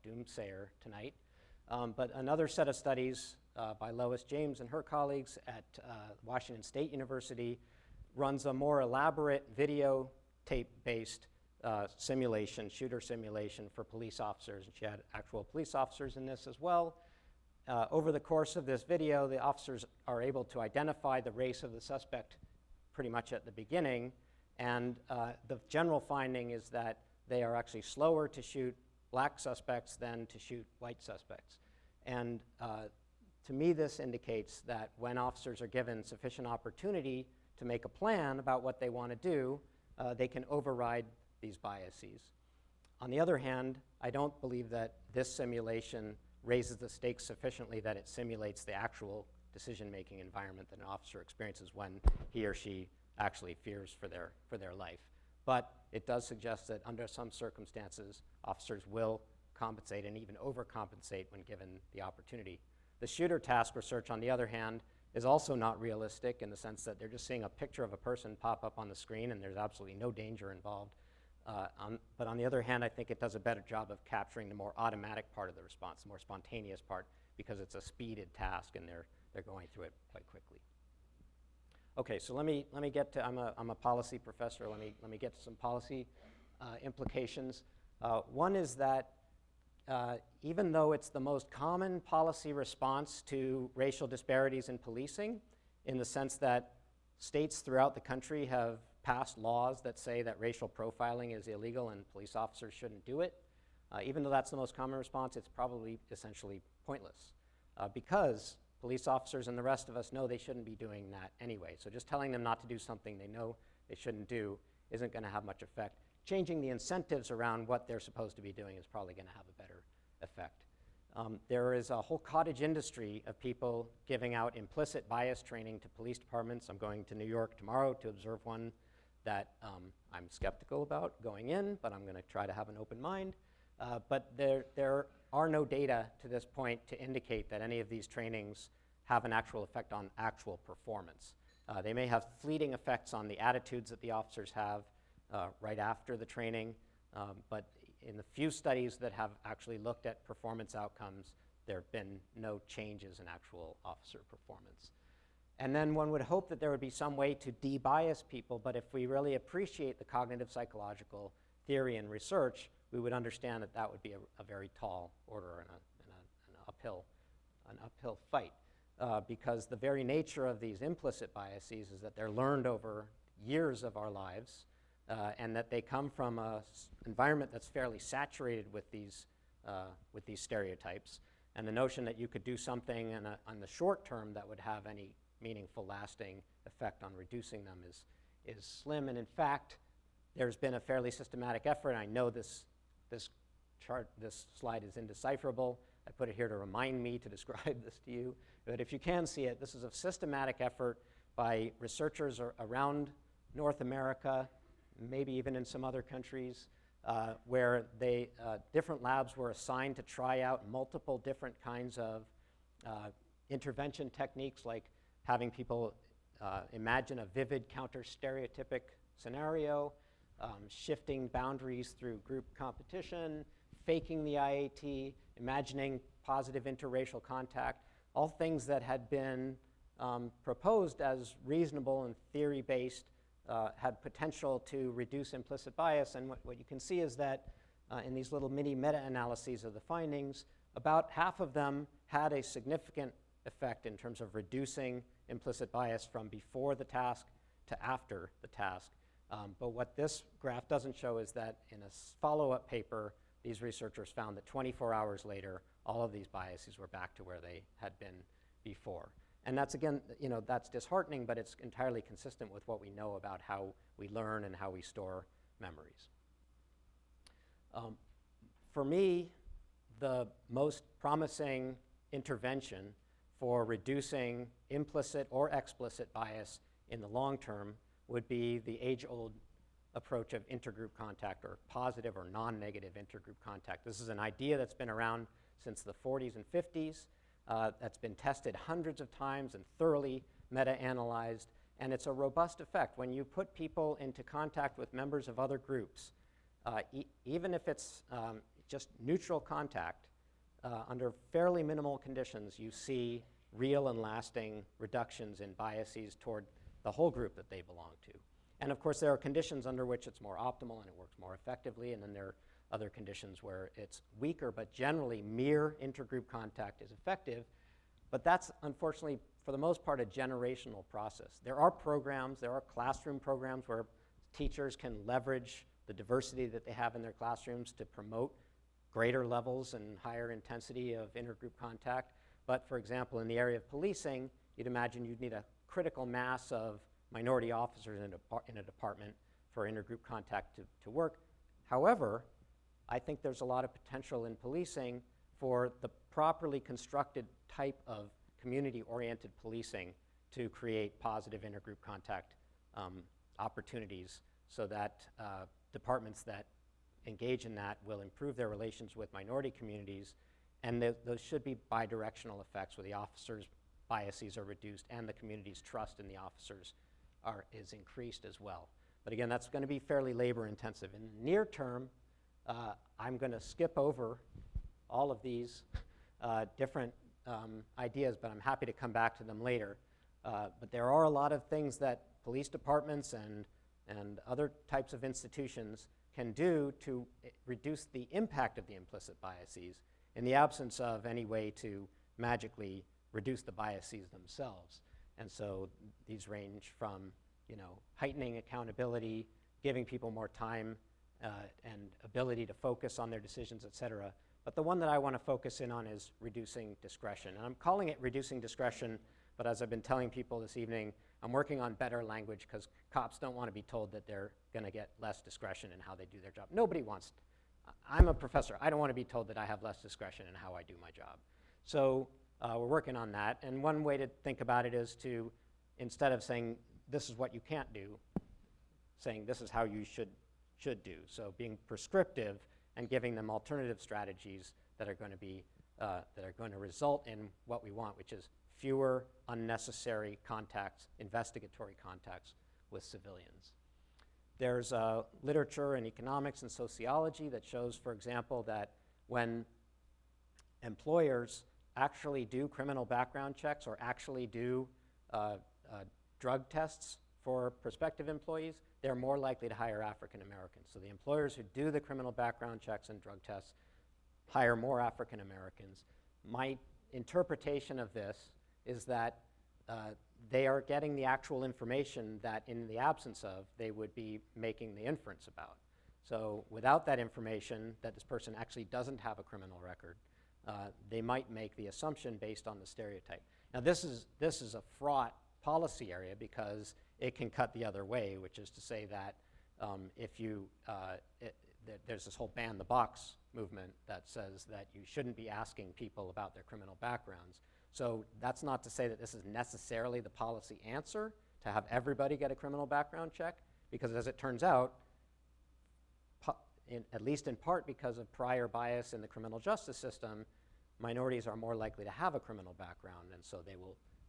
doomsayer tonight. But another set of studies by Lois James and her colleagues at Washington State University runs a more elaborate videotape-based simulation, shooter simulation for police officers. And she had actual police officers in this as well. Over the course of this video, the officers are able to identify the race of the suspect pretty much at the beginning. And the general finding is that they are actually slower to shoot black suspects than to shoot white suspects. And to me, this indicates that when officers are given sufficient opportunity to make a plan about what they want to do, they can override these biases. On the other hand, I don't believe that this simulation raises the stakes sufficiently that it simulates the actual decision-making environment that an officer experiences when he or she actually fears for their life. But it does suggest that under some circumstances, officers will compensate and even overcompensate when given the opportunity. The shooter task research, on the other hand, is also not realistic in the sense that they're just seeing a picture of a person pop up on the screen and there's absolutely no danger involved. But on the other hand, I think it does a better job of capturing the more automatic part of the response, the more spontaneous part, because it's a speeded task and they're going through it quite quickly. Okay, so let me get to, I'm a policy professor, let me get to some policy implications. One is that even though it's the most common policy response to racial disparities in policing, in the sense that states throughout the country have passed laws that say that racial profiling is illegal and police officers shouldn't do it, even though that's the most common response, it's probably essentially pointless because police officers and the rest of us know they shouldn't be doing that anyway. So just telling them not to do something they know they shouldn't do isn't going to have much effect. Changing the incentives around what they're supposed to be doing is probably going to have a better effect. There is a whole cottage industry of people giving out implicit bias training to police departments. I'm going to New York tomorrow to observe one that I'm skeptical about going in, but I'm going to try to have an open mind. But there are no data to this point to indicate that any of these trainings have an actual effect on actual performance. They may have fleeting effects on the attitudes that the officers have right after the training, but in the few studies that have actually looked at performance outcomes, there have been no changes in actual officer performance. And then one would hope that there would be some way to de-bias people, but if we really appreciate the cognitive psychological theory and research, we would understand that that would be a very tall order and an uphill fight, because the very nature of these implicit biases is that they're learned over years of our lives, and that they come from an environment that's fairly saturated with these stereotypes. And the notion that you could do something on the short term that would have any meaningful, lasting effect on reducing them is slim. And in fact, there's been a fairly systematic effort. I know this this slide is indecipherable. I put it here to remind me to describe this to you. But if you can see it, this is a systematic effort by researchers around North America, maybe even in some other countries, where different labs were assigned to try out multiple different kinds of intervention techniques, like having people imagine a vivid counter-stereotypic scenario, shifting boundaries through group competition, faking the IAT, imagining positive interracial contact, all things that had been proposed as reasonable and theory-based, had potential to reduce implicit bias. And what you can see is that in these little mini meta-analyses of the findings, about half of them had a significant effect in terms of reducing implicit bias from before the task to after the task. But what this graph doesn't show is that in a follow-up paper, these researchers found that 24 hours later, all of these biases were back to where they had been before. And that's, again, that's disheartening, but it's entirely consistent with what we know about how we learn and how we store memories. For me, the most promising intervention for reducing implicit or explicit bias in the long term would be the age-old approach of intergroup contact, or positive or non-negative intergroup contact. This is an idea that's been around since the 40s and 50s. That's been tested hundreds of times and thoroughly meta-analyzed, and it's a robust effect. When you put people into contact with members of other groups, even if it's just neutral contact, under fairly minimal conditions, you see real and lasting reductions in biases toward the whole group that they belong to. And of course, there are conditions under which it's more optimal and it works more effectively, and then there are other conditions where it's weaker, but generally mere intergroup contact is effective. But that's, unfortunately, for the most part, a generational process. There are programs, there are classroom programs where teachers can leverage the diversity that they have in their classrooms to promote greater levels and higher intensity of intergroup contact. But for example, in the area of policing, you'd imagine you'd need a critical mass of minority officers in a department for intergroup contact to work. However, I think there's a lot of potential in policing for the properly constructed type of community-oriented policing to create positive intergroup contact opportunities, so that departments that engage in that will improve their relations with minority communities, and those should be bidirectional effects where the officers' biases are reduced and the community's trust in the officers is increased as well. But again, that's going to be fairly labor-intensive. In the near term, I'm going to skip over all of these different ideas, but I'm happy to come back to them later. But there are a lot of things that police departments and other types of institutions can do to reduce the impact of the implicit biases in the absence of any way to magically reduce the biases themselves. And so these range from, heightening accountability, giving people more time and ability to focus on their decisions, et cetera. But the one that I want to focus in on is reducing discretion. And I'm calling it reducing discretion, but as I've been telling people this evening, I'm working on better language because cops don't want to be told that they're going to get less discretion in how they do their job. Nobody wants. I'm a professor. I don't want to be told that I have less discretion in how I do my job. So we're working on that. And one way to think about it is to, instead of saying this is what you can't do, saying this is how you should do. So being prescriptive and giving them alternative strategies that are going to be that are going to result in what we want, which is fewer unnecessary contacts, investigatory contacts with civilians. There's literature in economics and sociology that shows, for example, that when employers actually do criminal background checks or actually do drug tests for prospective employees, they're more likely to hire African Americans. So the employers who do the criminal background checks and drug tests hire more African Americans. My interpretation of this is that they are getting the actual information that in the absence of, they would be making the inference about. So without that information, that this person actually doesn't have a criminal record, they might make the assumption based on the stereotype. Now this is a fraught policy area because it can cut the other way, which is to say that if you, there's this whole ban the box movement that says that you shouldn't be asking people about their criminal backgrounds. So that's not to say that this is necessarily the policy answer to have everybody get a criminal background check, because as it turns out, at least in part because of prior bias in the criminal justice system, minorities are more likely to have a criminal background, and so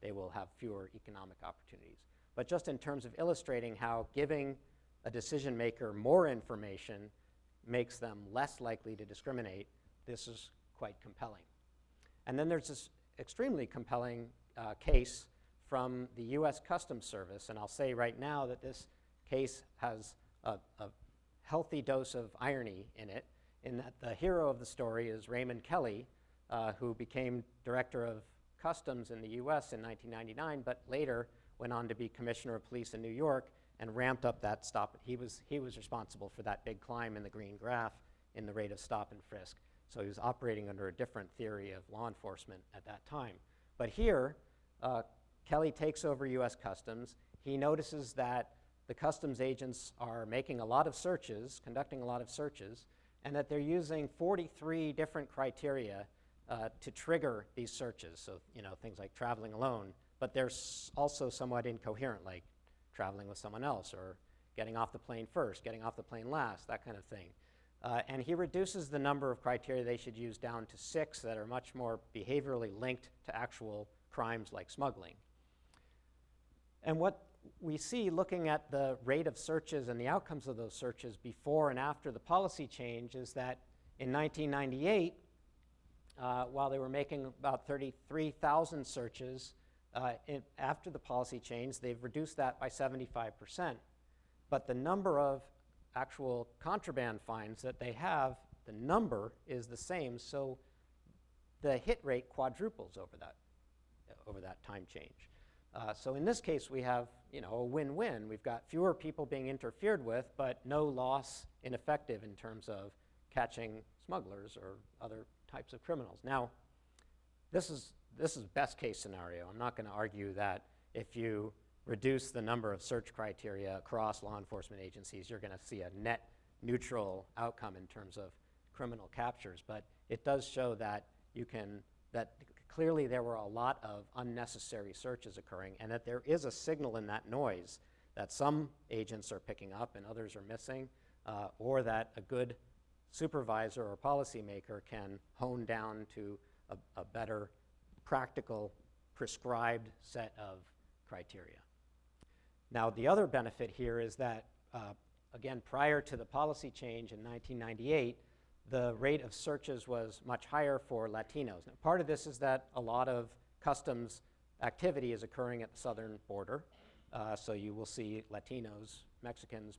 they will have fewer economic opportunities. But just in terms of illustrating how giving a decision maker more information makes them less likely to discriminate, this is quite compelling. And then there's this extremely compelling case from the US Customs Service, and I'll say right now that this case has a healthy dose of irony in it, in that the hero of the story is Raymond Kelly, who became Director of Customs in the US in 1999, but later went on to be Commissioner of Police in New York and ramped up that stop. He was responsible for that big climb in the green graph in the rate of stop and frisk. So he was operating under a different theory of law enforcement at that time. But here, Kelly takes over US Customs. He notices that the customs agents are making a lot of searches, conducting a lot of searches, and that they're using 43 different criteria to trigger these searches. So, things like traveling alone, but they're also somewhat incoherent, like traveling with someone else, or getting off the plane first, getting off the plane last, that kind of thing. And he reduces the number of criteria they should use down to 6 that are much more behaviorally linked to actual crimes like smuggling. And what we see looking at the rate of searches and the outcomes of those searches before and after the policy change is that in 1998, while they were making about 33,000 searches, after the policy change, they've reduced that by 75%. But the number of actual contraband fines that they have, the number is the same, so the hit rate quadruples over that time change. So in this case, we have a win-win. We've got fewer people being interfered with, but no loss in effective in terms of catching smugglers or other types of criminals. Now, this is best case scenario. I'm not going to argue that if you reduce the number of search criteria across law enforcement agencies, you're going to see a net neutral outcome in terms of criminal captures. But it does show that that clearly there were a lot of unnecessary searches occurring, and that there is a signal in that noise that some agents are picking up and others are missing, or that a good supervisor or policymaker can hone down to a better practical prescribed set of criteria. Now, the other benefit here is that, again, prior to the policy change in 1998, the rate of searches was much higher for Latinos. Now, part of this is that a lot of customs activity is occurring at the southern border, so you will see Latinos, Mexicans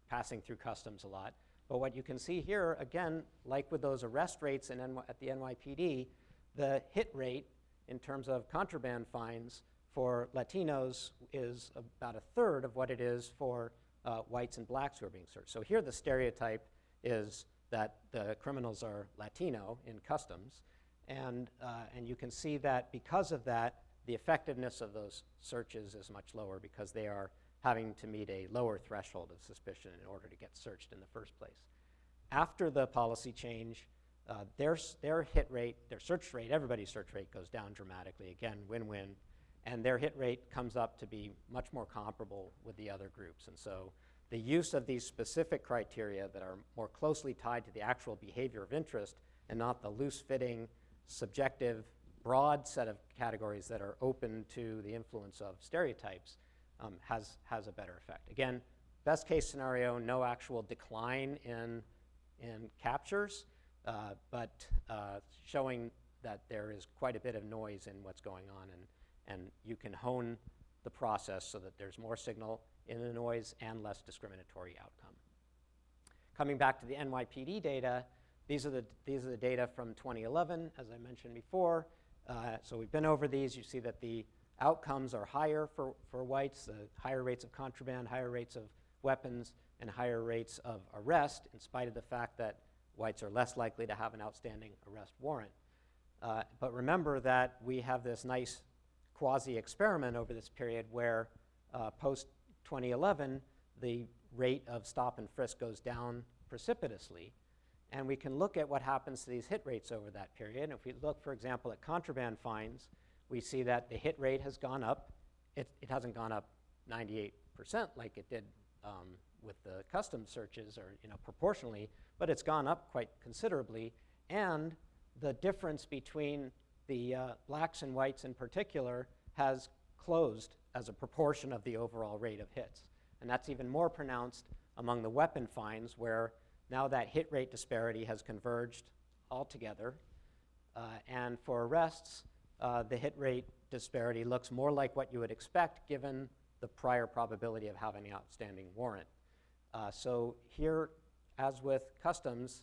passing through customs a lot. But what you can see here, again, like with those arrest rates at the NYPD, the hit rate in terms of contraband fines for Latinos is about 1/3 of what it is for whites and blacks who are being searched. So here the stereotype is that the criminals are Latino in customs, and you can see that because of that, the effectiveness of those searches is much lower because they are having to meet a lower threshold of suspicion in order to get searched in the first place. After the policy change, their hit rate, their search rate, everybody's search rate goes down dramatically. Again, win-win. And their hit rate comes up to be much more comparable with the other groups. And so the use of these specific criteria that are more closely tied to the actual behavior of interest and not the loose-fitting, subjective, broad set of categories that are open to the influence of stereotypes has a better effect. Again, best case scenario, no actual decline in captures, but showing that there is quite a bit of noise in what's going on, and you can hone the process so that there's more signal in the noise and less discriminatory outcome. Coming back to the NYPD data, these are the data from 2011, as I mentioned before. So we've been over these. You see that the outcomes are higher for whites, higher rates of contraband, higher rates of weapons, and higher rates of arrest, in spite of the fact that whites are less likely to have an outstanding arrest warrant. But remember that we have this nice quasi-experiment over this period where post-2011, the rate of stop and frisk goes down precipitously. And we can look at what happens to these hit rates over that period. And if we look, for example, at contraband fines, we see that the hit rate has gone up. It hasn't gone up 98% like it did with the customs searches, or proportionally, but it's gone up quite considerably. And the difference between the blacks and whites in particular has closed as a proportion of the overall rate of hits. And that's even more pronounced among the weapon fines, where now that hit rate disparity has converged altogether. And for arrests, the hit rate disparity looks more like what you would expect given the prior probability of having an outstanding warrant. So here, as with customs,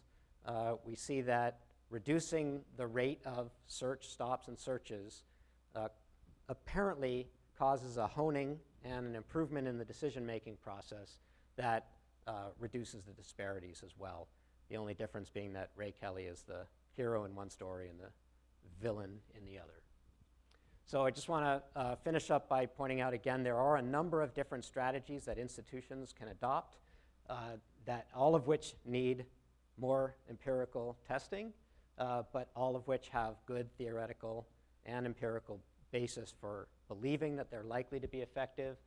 we see that reducing the rate of search, stops, and searches apparently causes a honing and an improvement in the decision-making process that reduces the disparities as well. The only difference being that Ray Kelly is the hero in one story and the villain in the other. So I just want to finish up by pointing out again, there are a number of different strategies that institutions can adopt, that all of which need more empirical testing, but all of which have good theoretical and empirical basis for believing that they're likely to be effective.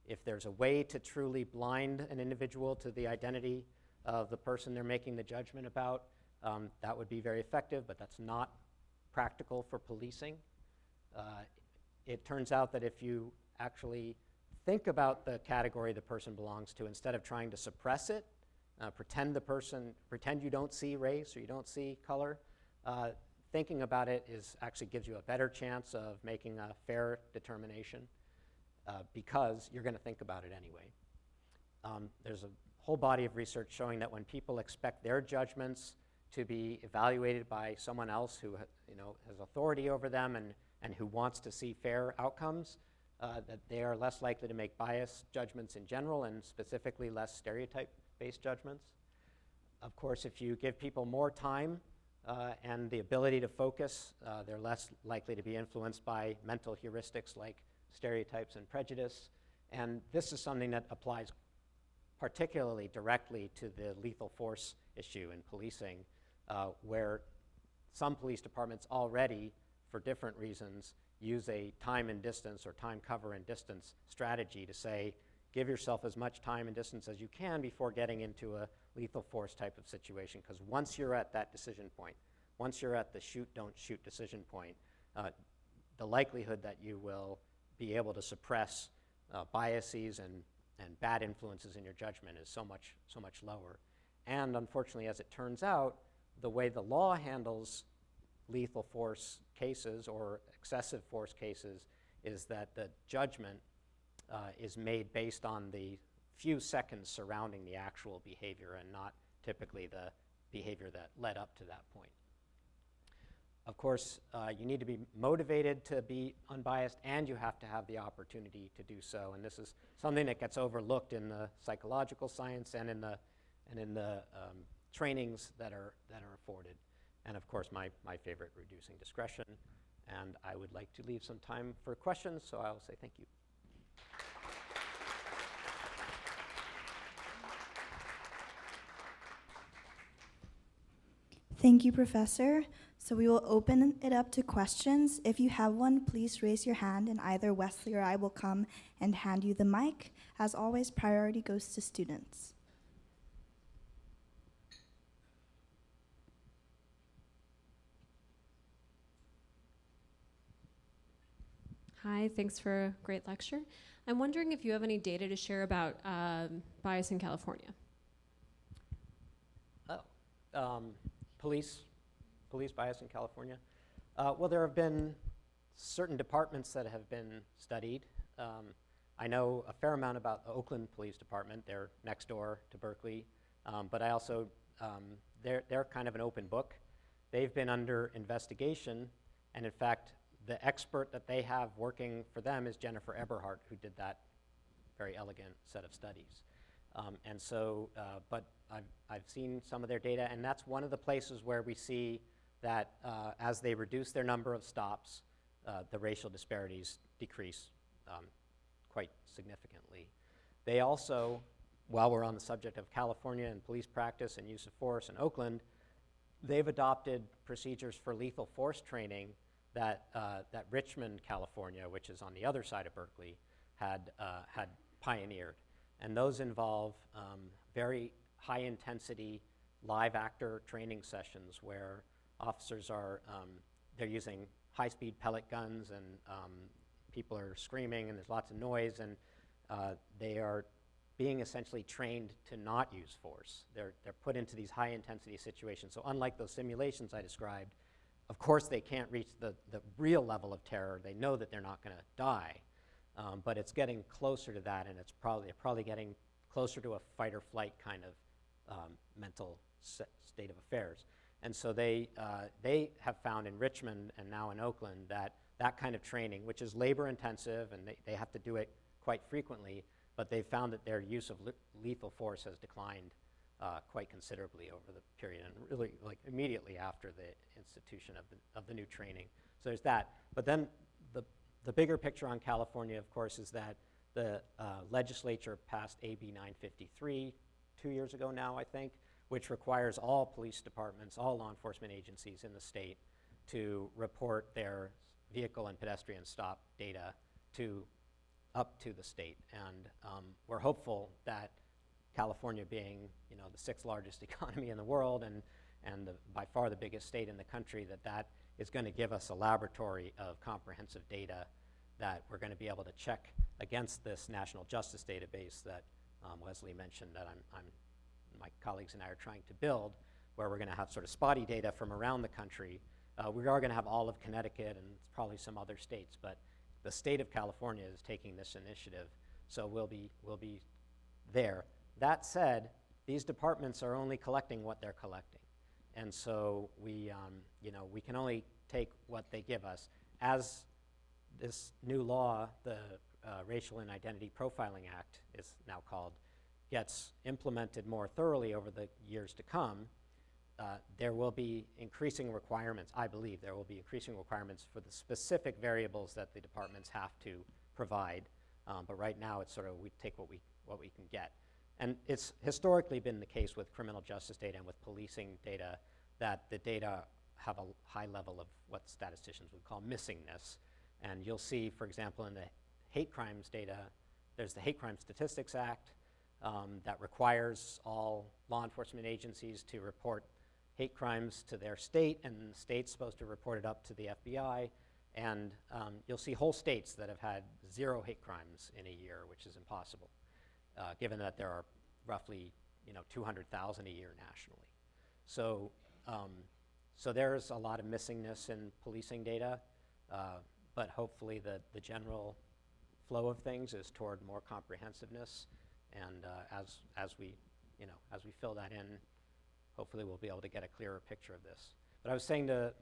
If there's a way to truly blind an individual to the identity of the person they're making the judgment about, that would be very effective, but that's not practical for policing. It turns out that if you actually think about the category the person belongs to, instead of trying to suppress it, pretend you don't see race or you don't see color, thinking about it actually gives you a better chance of making a fair determination because you're going to think about it anyway. There's a whole body of research showing that when people expect their judgments to be evaluated by someone else who has authority over them and who wants to see fair outcomes, that they are less likely to make biased judgments in general and specifically less stereotype-based judgments. Of course, if you give people more time and the ability to focus, they're less likely to be influenced by mental heuristics like stereotypes and prejudice. And this is something that applies particularly directly to the lethal force issue in policing, where some police departments already, for different reasons, use a time and distance or time cover and distance strategy to say, give yourself as much time and distance as you can before getting into a lethal force type of situation, because once you're at that decision point, once you're at the shoot, don't shoot decision point, the likelihood that you will be able to suppress biases and bad influences in your judgment is so much lower. And unfortunately, as it turns out, the way the law handles lethal force cases or excessive force cases is that the judgment is made based on the few seconds surrounding the actual behavior and not typically the behavior that led up to that point. Of course, you need to be motivated to be unbiased, and you have to have the opportunity to do so. And this is something that gets overlooked in the psychological science and in the trainings that are afforded. And of course, my favorite, reducing discretion. And I would like to leave some time for questions, so I will say thank you. Thank you, Professor. So we will open it up to questions. If you have one, please raise your hand, and either Wesley or I will come and hand you the mic. As always, priority goes to students. Hi, thanks for a great lecture. I'm wondering if you have any data to share about bias in California. Police bias in California? Well, there have been certain departments that have been studied. I know a fair amount about the Oakland Police Department. They're next door to Berkeley. But I also, they're kind of an open book. They've been under investigation, and in fact, the expert that they have working for them is Jennifer Eberhardt, who did that very elegant set of studies. But I've seen some of their data, and that's one of the places where we see that as they reduce their number of stops, the racial disparities decrease quite significantly. They also while we're on the subject of California and police practice and use of force in Oakland, they've adopted procedures for lethal force training that Richmond, California, which is on the other side of Berkeley, had pioneered. And those involve very high-intensity live actor training sessions where officers are, they're using high-speed pellet guns, and people are screaming and there's lots of noise, and they are being essentially trained to not use force. They're put into these high-intensity situations. So unlike those simulations I described, of course they can't reach the real level of terror. They know that they're not going to die, but it's getting closer to that, and they're probably getting closer to a fight or flight kind of mental state of affairs. And so they have found in Richmond and now in Oakland that kind of training, which is labor intensive, and they have to do it quite frequently, but they've found that their use of lethal force has declined quite considerably over the period, and really like immediately after the institution of the new training. So there's that. But then the bigger picture on California, of course, is that the legislature passed AB 953 2 years ago now, I think, which requires all police departments, all law enforcement agencies in the state to report their vehicle and pedestrian stop data up to the state. And we're hopeful that California, being the 6th largest economy in the world and by far the biggest state in the country, that is going to give us a laboratory of comprehensive data that we're going to be able to check against this national justice database that Wesley mentioned that my colleagues and I are trying to build, where we're going to have sort of spotty data from around the country. We are going to have all of Connecticut and probably some other states, but the state of California is taking this initiative, so we'll be there. That said, these departments are only collecting what they're collecting, and so we can only take what they give us. As this new law, the Racial and Identity Profiling Act is now called, gets implemented more thoroughly over the years to come, there will be increasing requirements. I believe there will be increasing requirements for the specific variables that the departments have to provide. But right now, it's sort of we take what we can get. And it's historically been the case with criminal justice data and with policing data that the data have a high level of what statisticians would call missingness. And you'll see, for example, in the hate crimes data, there's the Hate Crime Statistics Act that requires all law enforcement agencies to report hate crimes to their state, and the state's supposed to report it up to the FBI. And you'll see whole states that have had 0 hate crimes in a year, which is impossible, given that there are roughly 200,000 a year nationally. So, so there's a lot of missingness in policing data, but hopefully the general flow of things is toward more comprehensiveness. And as we fill that in, hopefully we'll be able to get a clearer picture of this. But I was saying to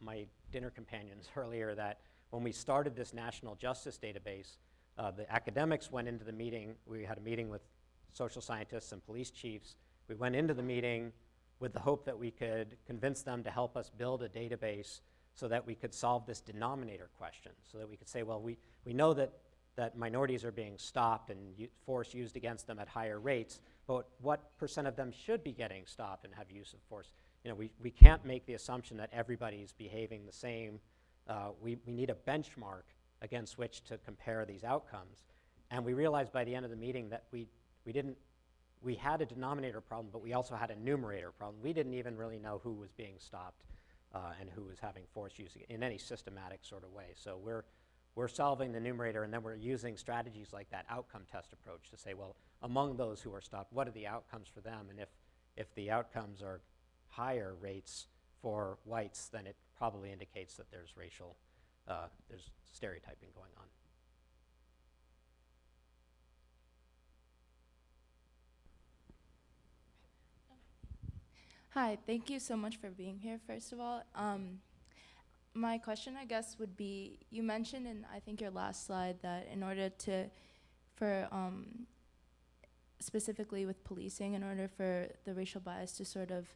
my dinner companions earlier that when we started this national justice database, the academics went into the meeting. We had a meeting with social scientists and police chiefs. We went into the meeting with the hope that we could convince them to help us build a database so that we could solve this denominator question, so that we could say, well, we know that minorities are being stopped and force used against them at higher rates, but what % of them should be getting stopped and have use of force? We can't make the assumption that everybody's behaving the same. We need a benchmark against which to compare these outcomes. And we realized by the end of the meeting that we had a denominator problem, but we also had a numerator problem. We didn't even really know who was being stopped and who was having force use in any systematic sort of way. So we're solving the numerator, and then we're using strategies like that outcome test approach to say, well, among those who are stopped, what are the outcomes for them? And if the outcomes are higher rates for whites, then it probably indicates that there's there's stereotyping going on. Hi, thank you so much for being here, first of all. My question, I guess, would be, you mentioned in, I think, your last slide that in order specifically with policing, in order for the racial bias to sort of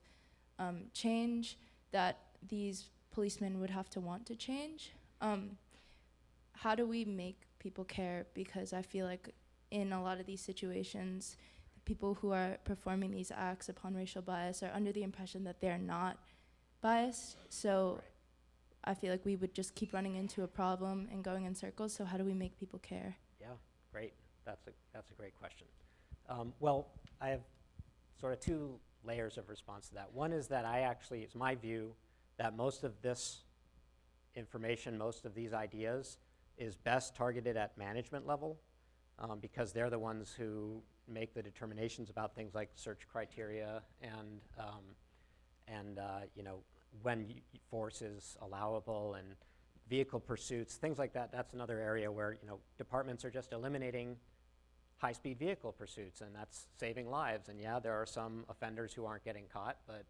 change, that these policemen would have to want to change. How do we make people care? Because I feel like in a lot of these situations, people who are performing these acts upon racial bias are under the impression that they're not biased. So I feel like we would just keep running into a problem and going in circles. So how do we make people care? Yeah, great. That's a great question. Well, I have sort of two layers of response to that. One is that it's my view that most of this information, most of these ideas, is best targeted at management level, because they're the ones who make the determinations about things like search criteria and when force is allowable and vehicle pursuits, things like that. That's another area where departments are just eliminating high-speed vehicle pursuits, and that's saving lives. And yeah, there are some offenders who aren't getting caught, but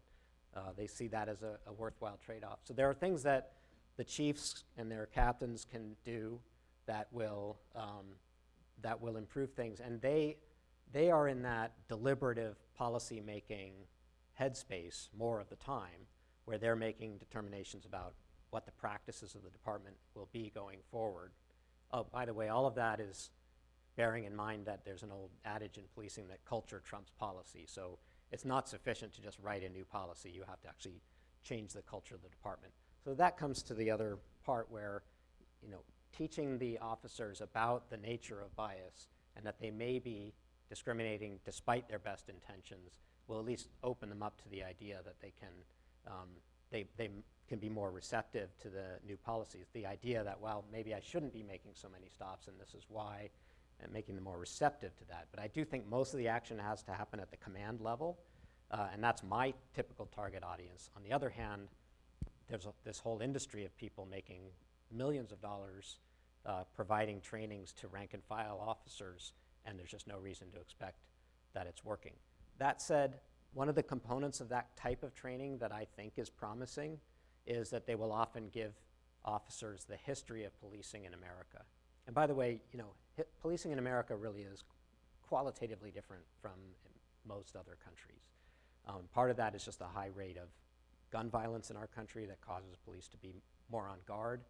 they see that as a worthwhile trade-off. So there are things that the chiefs and their captains can do that will improve things, and they are in that deliberative policy-making headspace more of the time, where they're making determinations about what the practices of the department will be going forward. Oh, by the way, all of that is bearing in mind that there's an old adage in policing that culture trumps policy. So it's not sufficient to just write a new policy. You have to actually change the culture of the department. So that comes to the other part where, teaching the officers about the nature of bias and that they may be discriminating despite their best intentions will at least open them up to the idea that they can be more receptive to the new policies. The idea that, well, maybe I shouldn't be making so many stops and this is why, and making them more receptive to that. But I do think most of the action has to happen at the command level, and that's my typical target audience. On the other hand, there's this whole industry of people making millions of dollars providing trainings to rank and file officers, and there's just no reason to expect that it's working. That said, one of the components of that type of training that I think is promising is that they will often give officers the history of policing in America. And by the way, policing in America really is qualitatively different from most other countries. Part of that is just the high rate of gun violence in our country that causes police to be more on guard,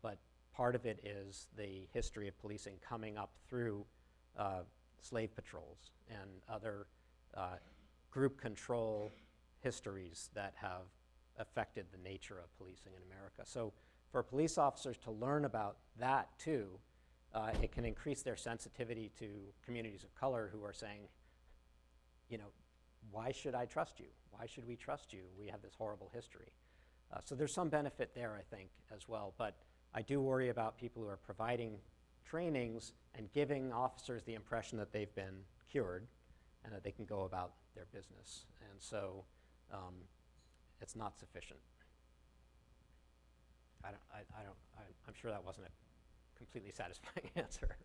but part of it is the history of policing coming up through slave patrols and other group control histories that have affected the nature of policing in America. So for police officers to learn about that too, it can increase their sensitivity to communities of color who are saying, why should I trust you? Why should we trust you? We have this horrible history. So there's some benefit there, I think, as well. But I do worry about people who are providing trainings and giving officers the impression that they've been cured and that they can go about their business. And so it's not sufficient. I'm sure that wasn't a completely satisfying answer.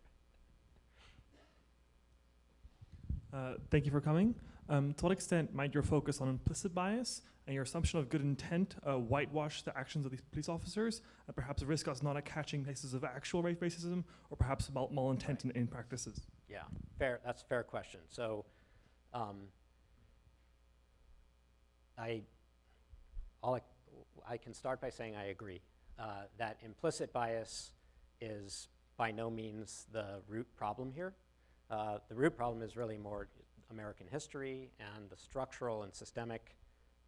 Thank you for coming. To what extent might your focus on implicit bias and your assumption of good intent whitewash the actions of these police officers, and perhaps risk us not catching cases of actual racism or perhaps malintent in practices? Yeah, fair. That's a fair question. So I can start by saying I agree that implicit bias is by no means the root problem here. The root problem is really more American history and the structural and systemic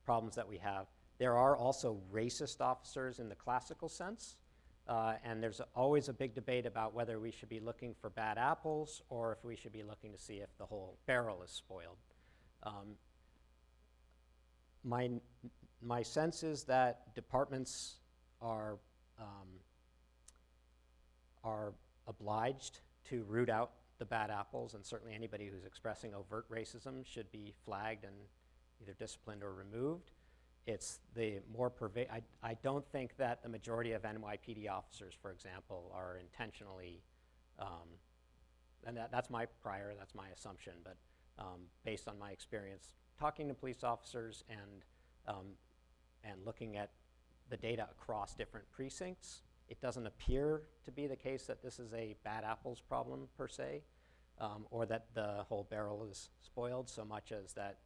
problems that we have. There are also racist officers in the classical sense, and there's always a big debate about whether we should be looking for bad apples or if we should be looking to see if the whole barrel is spoiled. My sense is that departments are obliged to root out the bad apples, and certainly anybody who's expressing overt racism should be flagged and either disciplined or removed. It's the more I don't think that the majority of NYPD officers, for example, are intentionally, and that's my assumption, but based on my experience talking to police officers and looking at the data across different precincts, it doesn't appear to be the case that this is a bad apples problem per se, or that the whole barrel is spoiled so much as that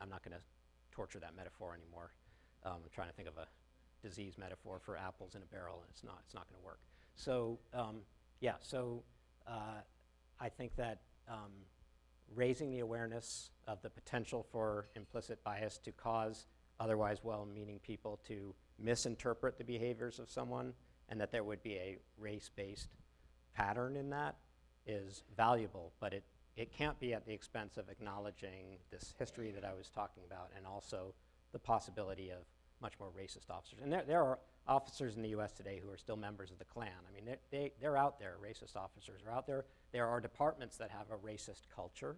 I'm not going to torture that metaphor anymore. I'm trying to think of a disease metaphor for apples in a barrel, and it's not going to work. So I think that raising the awareness of the potential for implicit bias to cause otherwise well-meaning people to misinterpret the behaviors of someone, and that there would be a race-based pattern in that is valuable, but it can't be at the expense of acknowledging this history that I was talking about, and also the possibility of much more racist officers. And there are officers in the US today who are still members of the Klan. I mean, they're out there, racist officers are out there. There are departments that have a racist culture,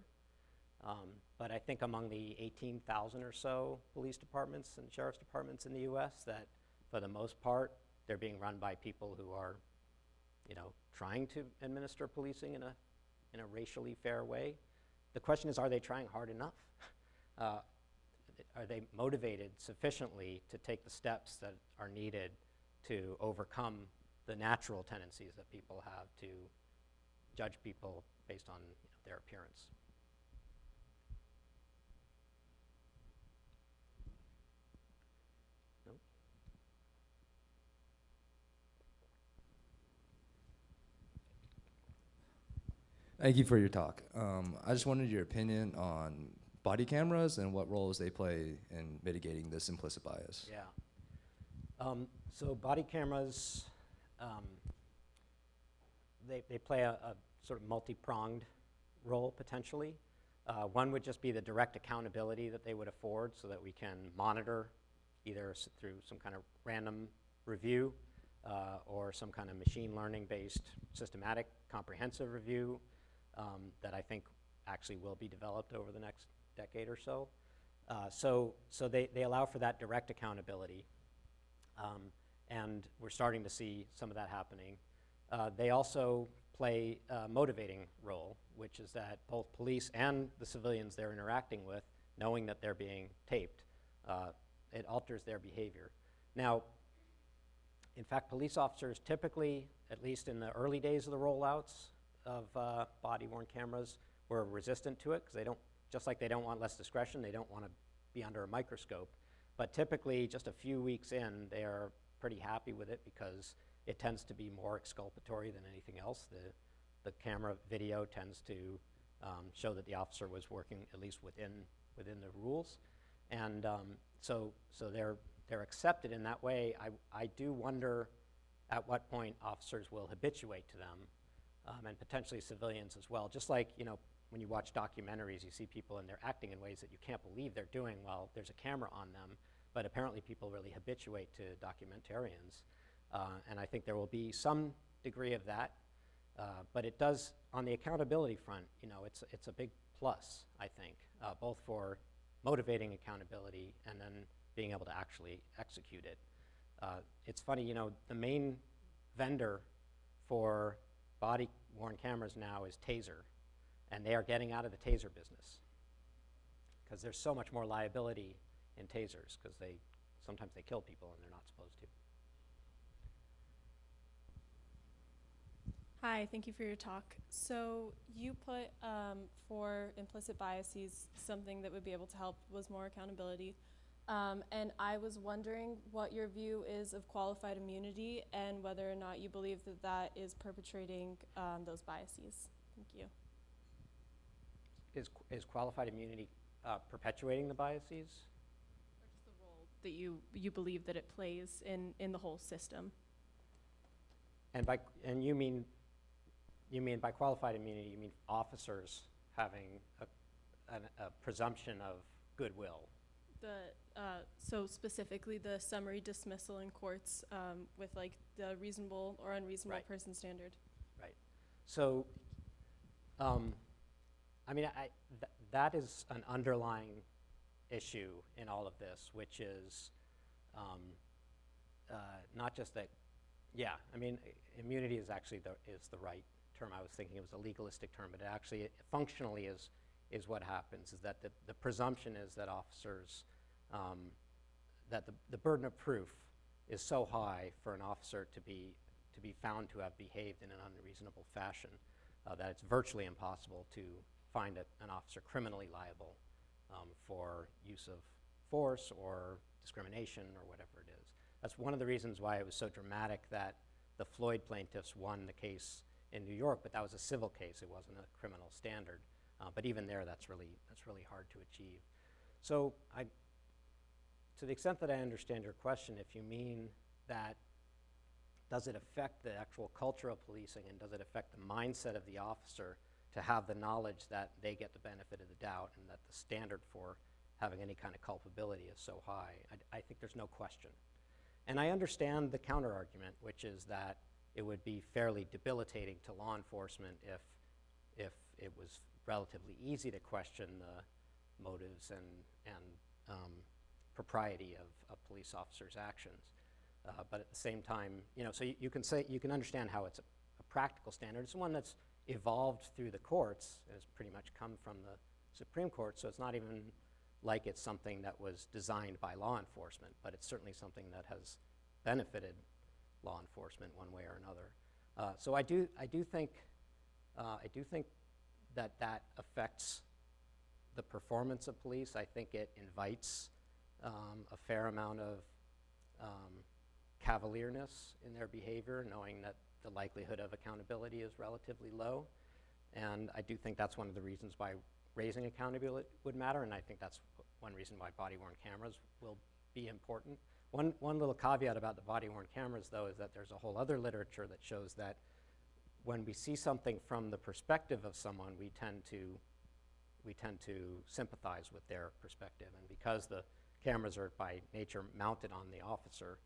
but I think among the 18,000 or so police departments and sheriff's departments in the US, that for the most part, they're being run by people who are, trying to administer policing in a racially fair way. The question is, are they trying hard enough? Are they motivated sufficiently to take the steps that are needed to overcome the natural tendencies that people have to judge people based on their appearance? No? Thank you for your talk. I just wanted your opinion on body cameras and what roles they play in mitigating this implicit bias. Yeah. So body cameras, they play a sort of multi-pronged role potentially. One would just be the direct accountability that they would afford so that we can monitor either through some kind of random review or some kind of machine learning based systematic comprehensive review that I think actually will be developed over the next decade or so. So they allow for that direct accountability, and we're starting to see some of that happening. They also play a motivating role, which is that both police and the civilians they're interacting with, knowing that they're being taped, it alters their behavior. Now, in fact, police officers typically, at least in the early days of the rollouts of body-worn cameras, were resistant to it because they don't, just like they don't want less discretion, they don't want to be under a microscope. But typically, just a few weeks in, they are pretty happy with it because it tends to be more exculpatory than anything else. The camera video tends to show that the officer was working at least within the rules, and so they're accepted in that way. I do wonder at what point officers will habituate to them, and potentially civilians as well. Just like when you watch documentaries, you see people and they're acting in ways that you can't believe they're doing while there's a camera on them, but apparently people really habituate to documentarians. And I think there will be some degree of that, but it does, on the accountability front, it's a big plus, I think, both for motivating accountability and then being able to actually execute it. It's funny, the main vendor for body-worn cameras now is Taser, and they are getting out of the Taser business because there's so much more liability in Tasers because sometimes they kill people and they're not supposed to. Hi, thank you for your talk. So you put for implicit biases, something that would be able to help was more accountability. And I was wondering what your view is of qualified immunity and whether or not you believe that that is perpetrating those biases. Thank you. Is qualified immunity perpetuating the biases? Or just the role that you believe that it plays in the whole system. And you mean by qualified immunity, you mean officers having a presumption of goodwill? So specifically the summary dismissal in courts with like the reasonable or unreasonable Right. person standard. Right. So, that is an underlying issue in all of this, which is not just that. Yeah, immunity is actually the right term. I was thinking it was a legalistic term, but it actually functionally is what happens. Is that the presumption is that officers that the burden of proof is so high for an officer to be found to have behaved in an unreasonable fashion that it's virtually impossible to find an officer criminally liable for use of force or discrimination or whatever it is. That's one of the reasons why it was so dramatic that the Floyd plaintiffs won the case in New York, but that was a civil case. It wasn't a criminal standard. But even there, that's really hard to achieve. So to the extent that I understand your question, if you mean that does it affect the actual culture of policing, and does it affect the mindset of the officer to have the knowledge that they get the benefit of the doubt and that the standard for having any kind of culpability is so high, I think there's no question. And I understand the counter-argument, which is that it would be fairly debilitating to law enforcement if it was relatively easy to question the motives and propriety of police officers' actions. But at the same time, so you can understand how it's a practical standard. It's one that's evolved through the courts, and it's pretty much come from the Supreme Court, so it's not even like it's something that was designed by law enforcement, but it's certainly something that has benefited law enforcement one way or another. So I do think that affects the performance of police. I think it invites a fair amount of cavalierness in their behavior, knowing that the likelihood of accountability is relatively low. And I do think that's one of the reasons why raising accountability would matter, and I think that's one reason why body-worn cameras will be important. One little caveat about the body-worn cameras, though, is that there's a whole other literature that shows that when we see something from the perspective of someone, we tend to sympathize with their perspective. And because the cameras are by nature mounted on the officer,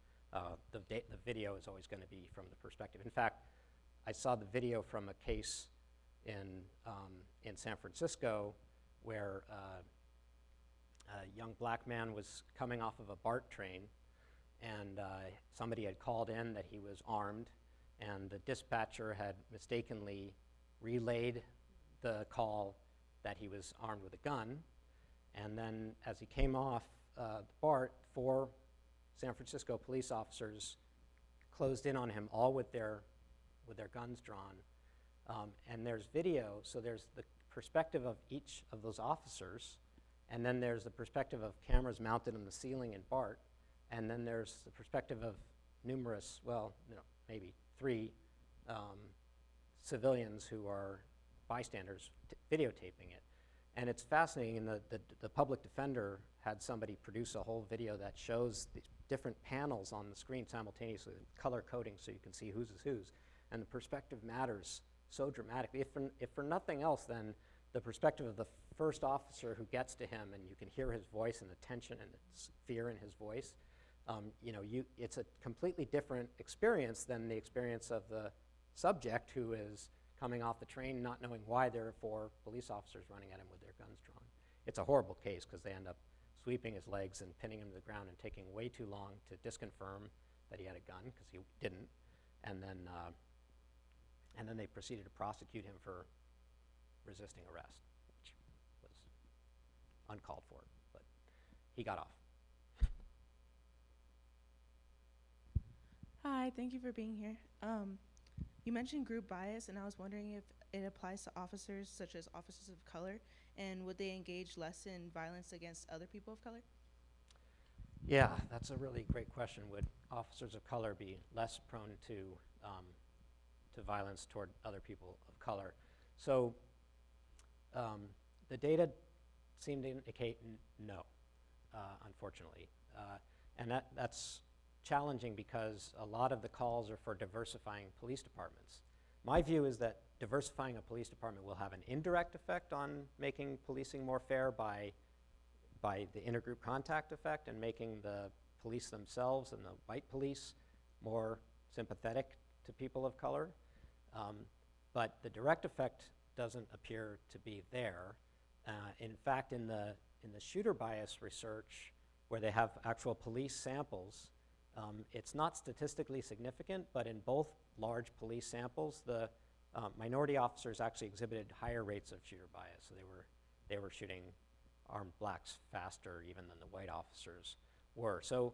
the video is always going to be from the perspective. In fact, I saw the video from a case in San Francisco where a young black man was coming off of a BART train, and somebody had called in that he was armed, and the dispatcher had mistakenly relayed the call that he was armed with a gun. And then as he came off the BART, 4 San Francisco police officers closed in on him, all with their guns drawn. And there's video, so there's the perspective of each of those officers, and then there's the perspective of cameras mounted on the ceiling in BART, and then there's the perspective of numerous, maybe 3 civilians who are bystanders videotaping it. And it's fascinating, and the public defender had somebody produce a whole video that shows the different panels on the screen simultaneously, color coding so you can see whose is whose. And the perspective matters so dramatically. If for nothing else, then the perspective of the first officer who gets to him, and you can hear his voice and the tension and the fear in his voice, it's a completely different experience than the experience of the subject who is coming off the train not knowing why there are 4 police officers running at him with their guns drawn. It's a horrible case because they end up sweeping his legs and pinning him to the ground and taking way too long to disconfirm that he had a gun, because he didn't. And then they proceeded to prosecute him for resisting arrest, which was uncalled for, but he got off. Hi, thank you for being here. You mentioned group bias, and I was wondering if it applies to officers such as officers of color, and would they engage less in violence against other people of color? Yeah, that's a really great question. Would officers of color be less prone to violence toward other people of color? So the data seem to indicate no, unfortunately. And that's challenging because a lot of the calls are for diversifying police departments. My view is that diversifying a police department will have an indirect effect on making policing more fair by the intergroup contact effect and making the police themselves and the white police more sympathetic to people of color. But the direct effect doesn't appear to be there. In fact, in the shooter bias research, where they have actual police samples, it's not statistically significant, but in both large police samples, the minority officers actually exhibited higher rates of shooter bias. So they were shooting armed blacks faster even than the white officers were. So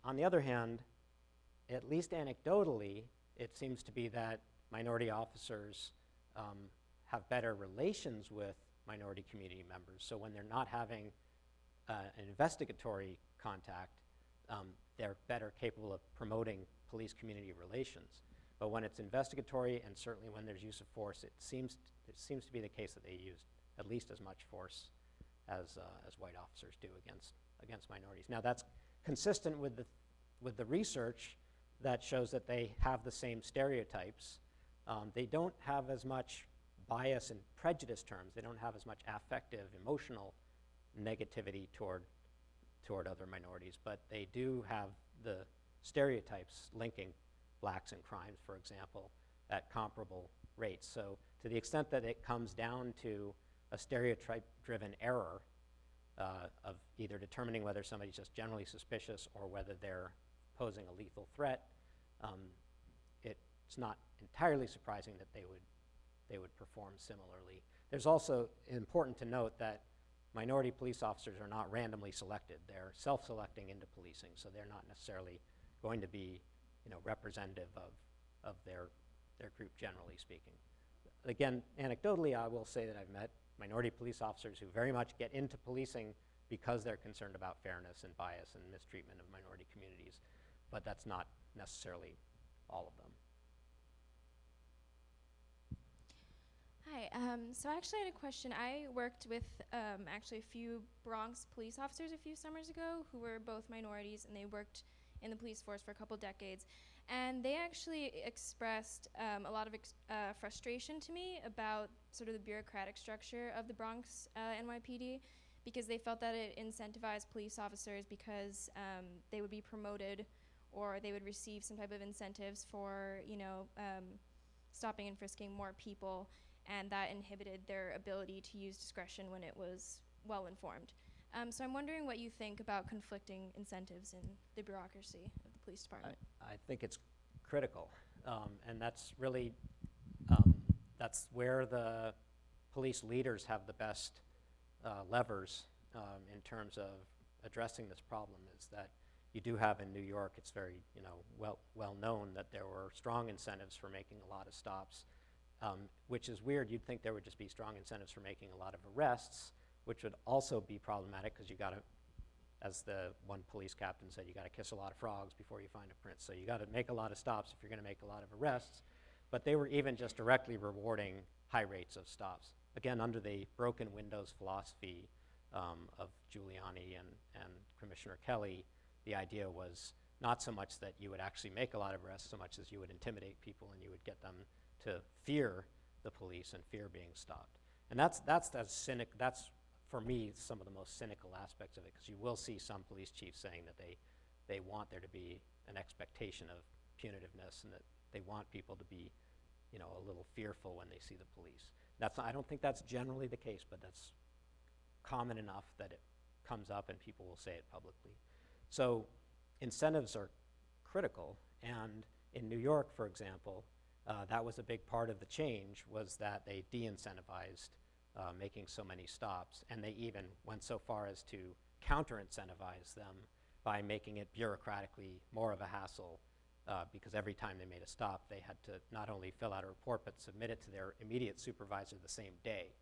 on the other hand, at least anecdotally, it seems to be that minority officers have better relations with minority community members. So when they're not having an investigatory contact, they're better capable of promoting police-community relations. But when it's investigatory, and certainly when there's use of force, it seems to be the case that they use at least as much force as white officers do against minorities. Now that's consistent with the research that shows that they have the same stereotypes. They don't have as much bias in prejudice terms. They don't have as much affective, emotional negativity toward other minorities, but they do have the stereotypes linking blacks and crimes, for example, at comparable rates. So to the extent that it comes down to a stereotype-driven error of either determining whether somebody's just generally suspicious or whether they're posing a lethal threat, it's not entirely surprising that they would perform similarly. There's also important to note that minority police officers are not randomly selected. They're self-selecting into policing, so they're not necessarily going to be, representative of their group, generally speaking. Again, anecdotally, I will say that I've met minority police officers who very much get into policing because they're concerned about fairness and bias and mistreatment of minority communities, but that's not necessarily all of them. Hi, so I actually had a question. I worked with actually a few Bronx police officers a few summers ago who were both minorities, and they worked in the police force for a couple decades. And they actually expressed a lot of frustration to me about sort of the bureaucratic structure of the Bronx NYPD, because they felt that it incentivized police officers because they would be promoted or they would receive some type of incentives for, stopping and frisking more people, and that inhibited their ability to use discretion when it was well-informed. So I'm wondering what you think about conflicting incentives in the bureaucracy of the police department. I think it's critical, and that's really, that's where the police leaders have the best levers in terms of addressing this problem, is that you do have in New York, it's very well known that there were strong incentives for making a lot of stops, which is weird. You'd think there would just be strong incentives for making a lot of arrests, which would also be problematic because you got to, as the one police captain said, you got to kiss a lot of frogs before you find a prince. So you got to make a lot of stops if you're going to make a lot of arrests. But they were even just directly rewarding high rates of stops. Again, under the broken windows philosophy of Giuliani and Commissioner Kelly, the idea was not so much that you would actually make a lot of arrests so much as you would intimidate people and you would get them to fear the police and fear being stopped. And that's for me, some of the most cynical aspects of it, because you will see some police chiefs saying that they want there to be an expectation of punitiveness and that they want people to be, a little fearful when they see the police. I don't think that's generally the case, but that's common enough that it comes up and people will say it publicly. So incentives are critical, and in New York, for example, that was a big part of the change, was that they de-incentivized making so many stops, and they even went so far as to counter-incentivize them by making it bureaucratically more of a hassle, because every time they made a stop, they had to not only fill out a report, but submit it to their immediate supervisor the same day.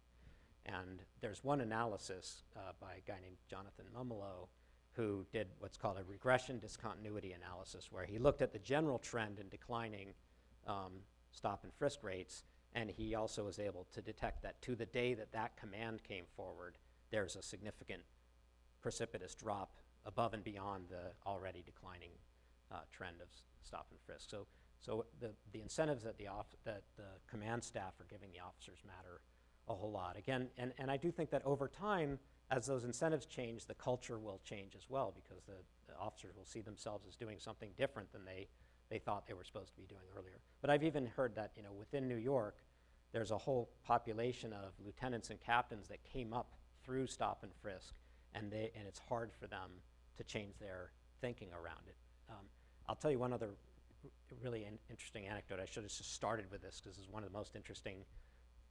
And there's one analysis by a guy named Jonathan Mumolo, who did what's called a regression discontinuity analysis, where he looked at the general trend in declining stop and frisk rates, and he also was able to detect that to the day that that command came forward, there's a significant precipitous drop above and beyond the already declining trend of stop and frisk. So the incentives that the command staff are giving the officers matter a whole lot. Again, and I do think that over time, as those incentives change, the culture will change as well, because the officers will see themselves as doing something different than they thought they were supposed to be doing earlier. But I've even heard that within New York, there's a whole population of lieutenants and captains that came up through stop and frisk, and it's hard for them to change their thinking around it. I'll tell you one other really interesting anecdote. I should have just started with this, because it's one of the most interesting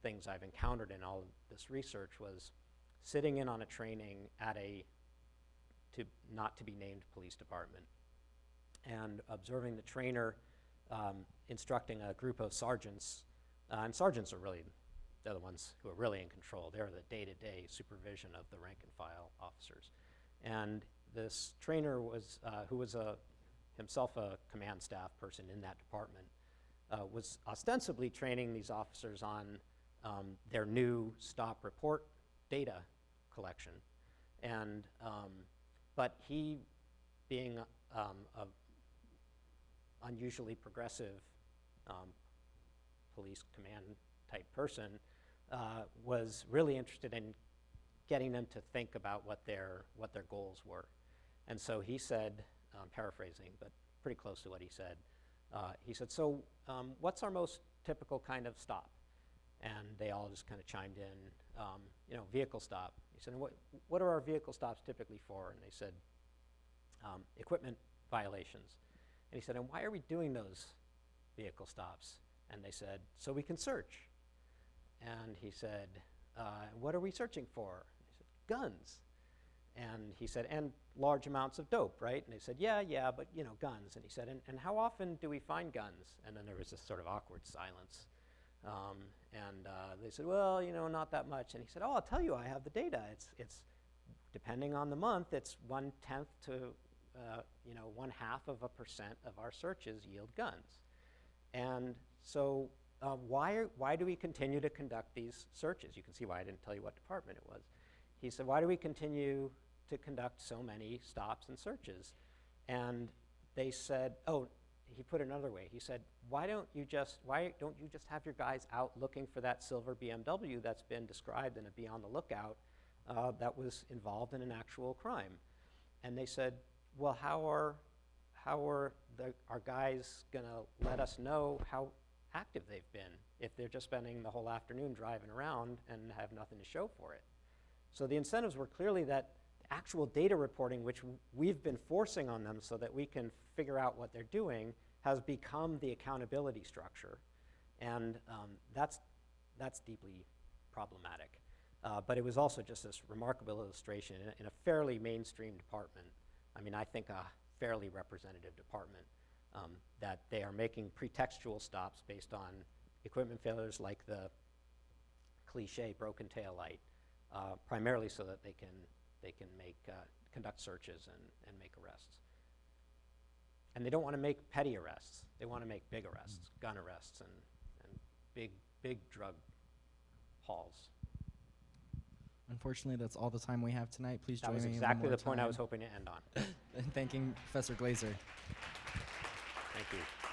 things I've encountered in all of this research, was sitting in on a training at not to be named police department, and observing the trainer instructing a group of sergeants. And sergeants are really, they're the ones who are really in control. They're the day-to-day supervision of the rank and file officers. And this trainer was, who was himself a command staff person in that department, was ostensibly training these officers on their new stop report data collection. And, but he, being a unusually progressive police command type person, was really interested in getting them to think about what their goals were. And so he said, paraphrasing, but pretty close to what he said, so what's our most typical kind of stop? And they all just kind of chimed in, vehicle stop. He said, and what are our vehicle stops typically for? And they said, equipment violations. And he said, and why are we doing those vehicle stops? And they said, so we can search. And he said, what are we searching for? And he said, guns. And he said, and large amounts of dope, right? And they said, yeah, but guns. And he said, and how often do we find guns? And then there was this sort of awkward silence. They said, well, not that much. And he said, oh, I'll tell you, I have the data. It's depending on the month, it's 1/10 to 0.5% of our searches yield guns. And so why do we continue to conduct these searches? You can see why I didn't tell you what department it was. He said, why do we continue to conduct so many stops and searches? And they said, oh, he put it another way. He said, why don't you just have your guys out looking for that silver BMW that's been described in a Be on the Lookout that was involved in an actual crime? And they said, well, how are our guys gonna let us know how active they've been if they're just spending the whole afternoon driving around and have nothing to show for it? So the incentives were clearly that actual data reporting, which we've been forcing on them so that we can figure out what they're doing, has become the accountability structure. And that's deeply problematic. But it was also just this remarkable illustration in a fairly mainstream department. I mean, I think a fairly representative department, that they are making pretextual stops based on equipment failures like the cliche broken tail light, primarily so that they can conduct searches and make arrests. And they don't want to make petty arrests. They want to make big arrests, gun arrests, and big drug hauls. Unfortunately, that's all the time we have tonight. Please join me. That was in exactly one more the point I time was hoping to end on. in thanking Professor Glaser. Thank you.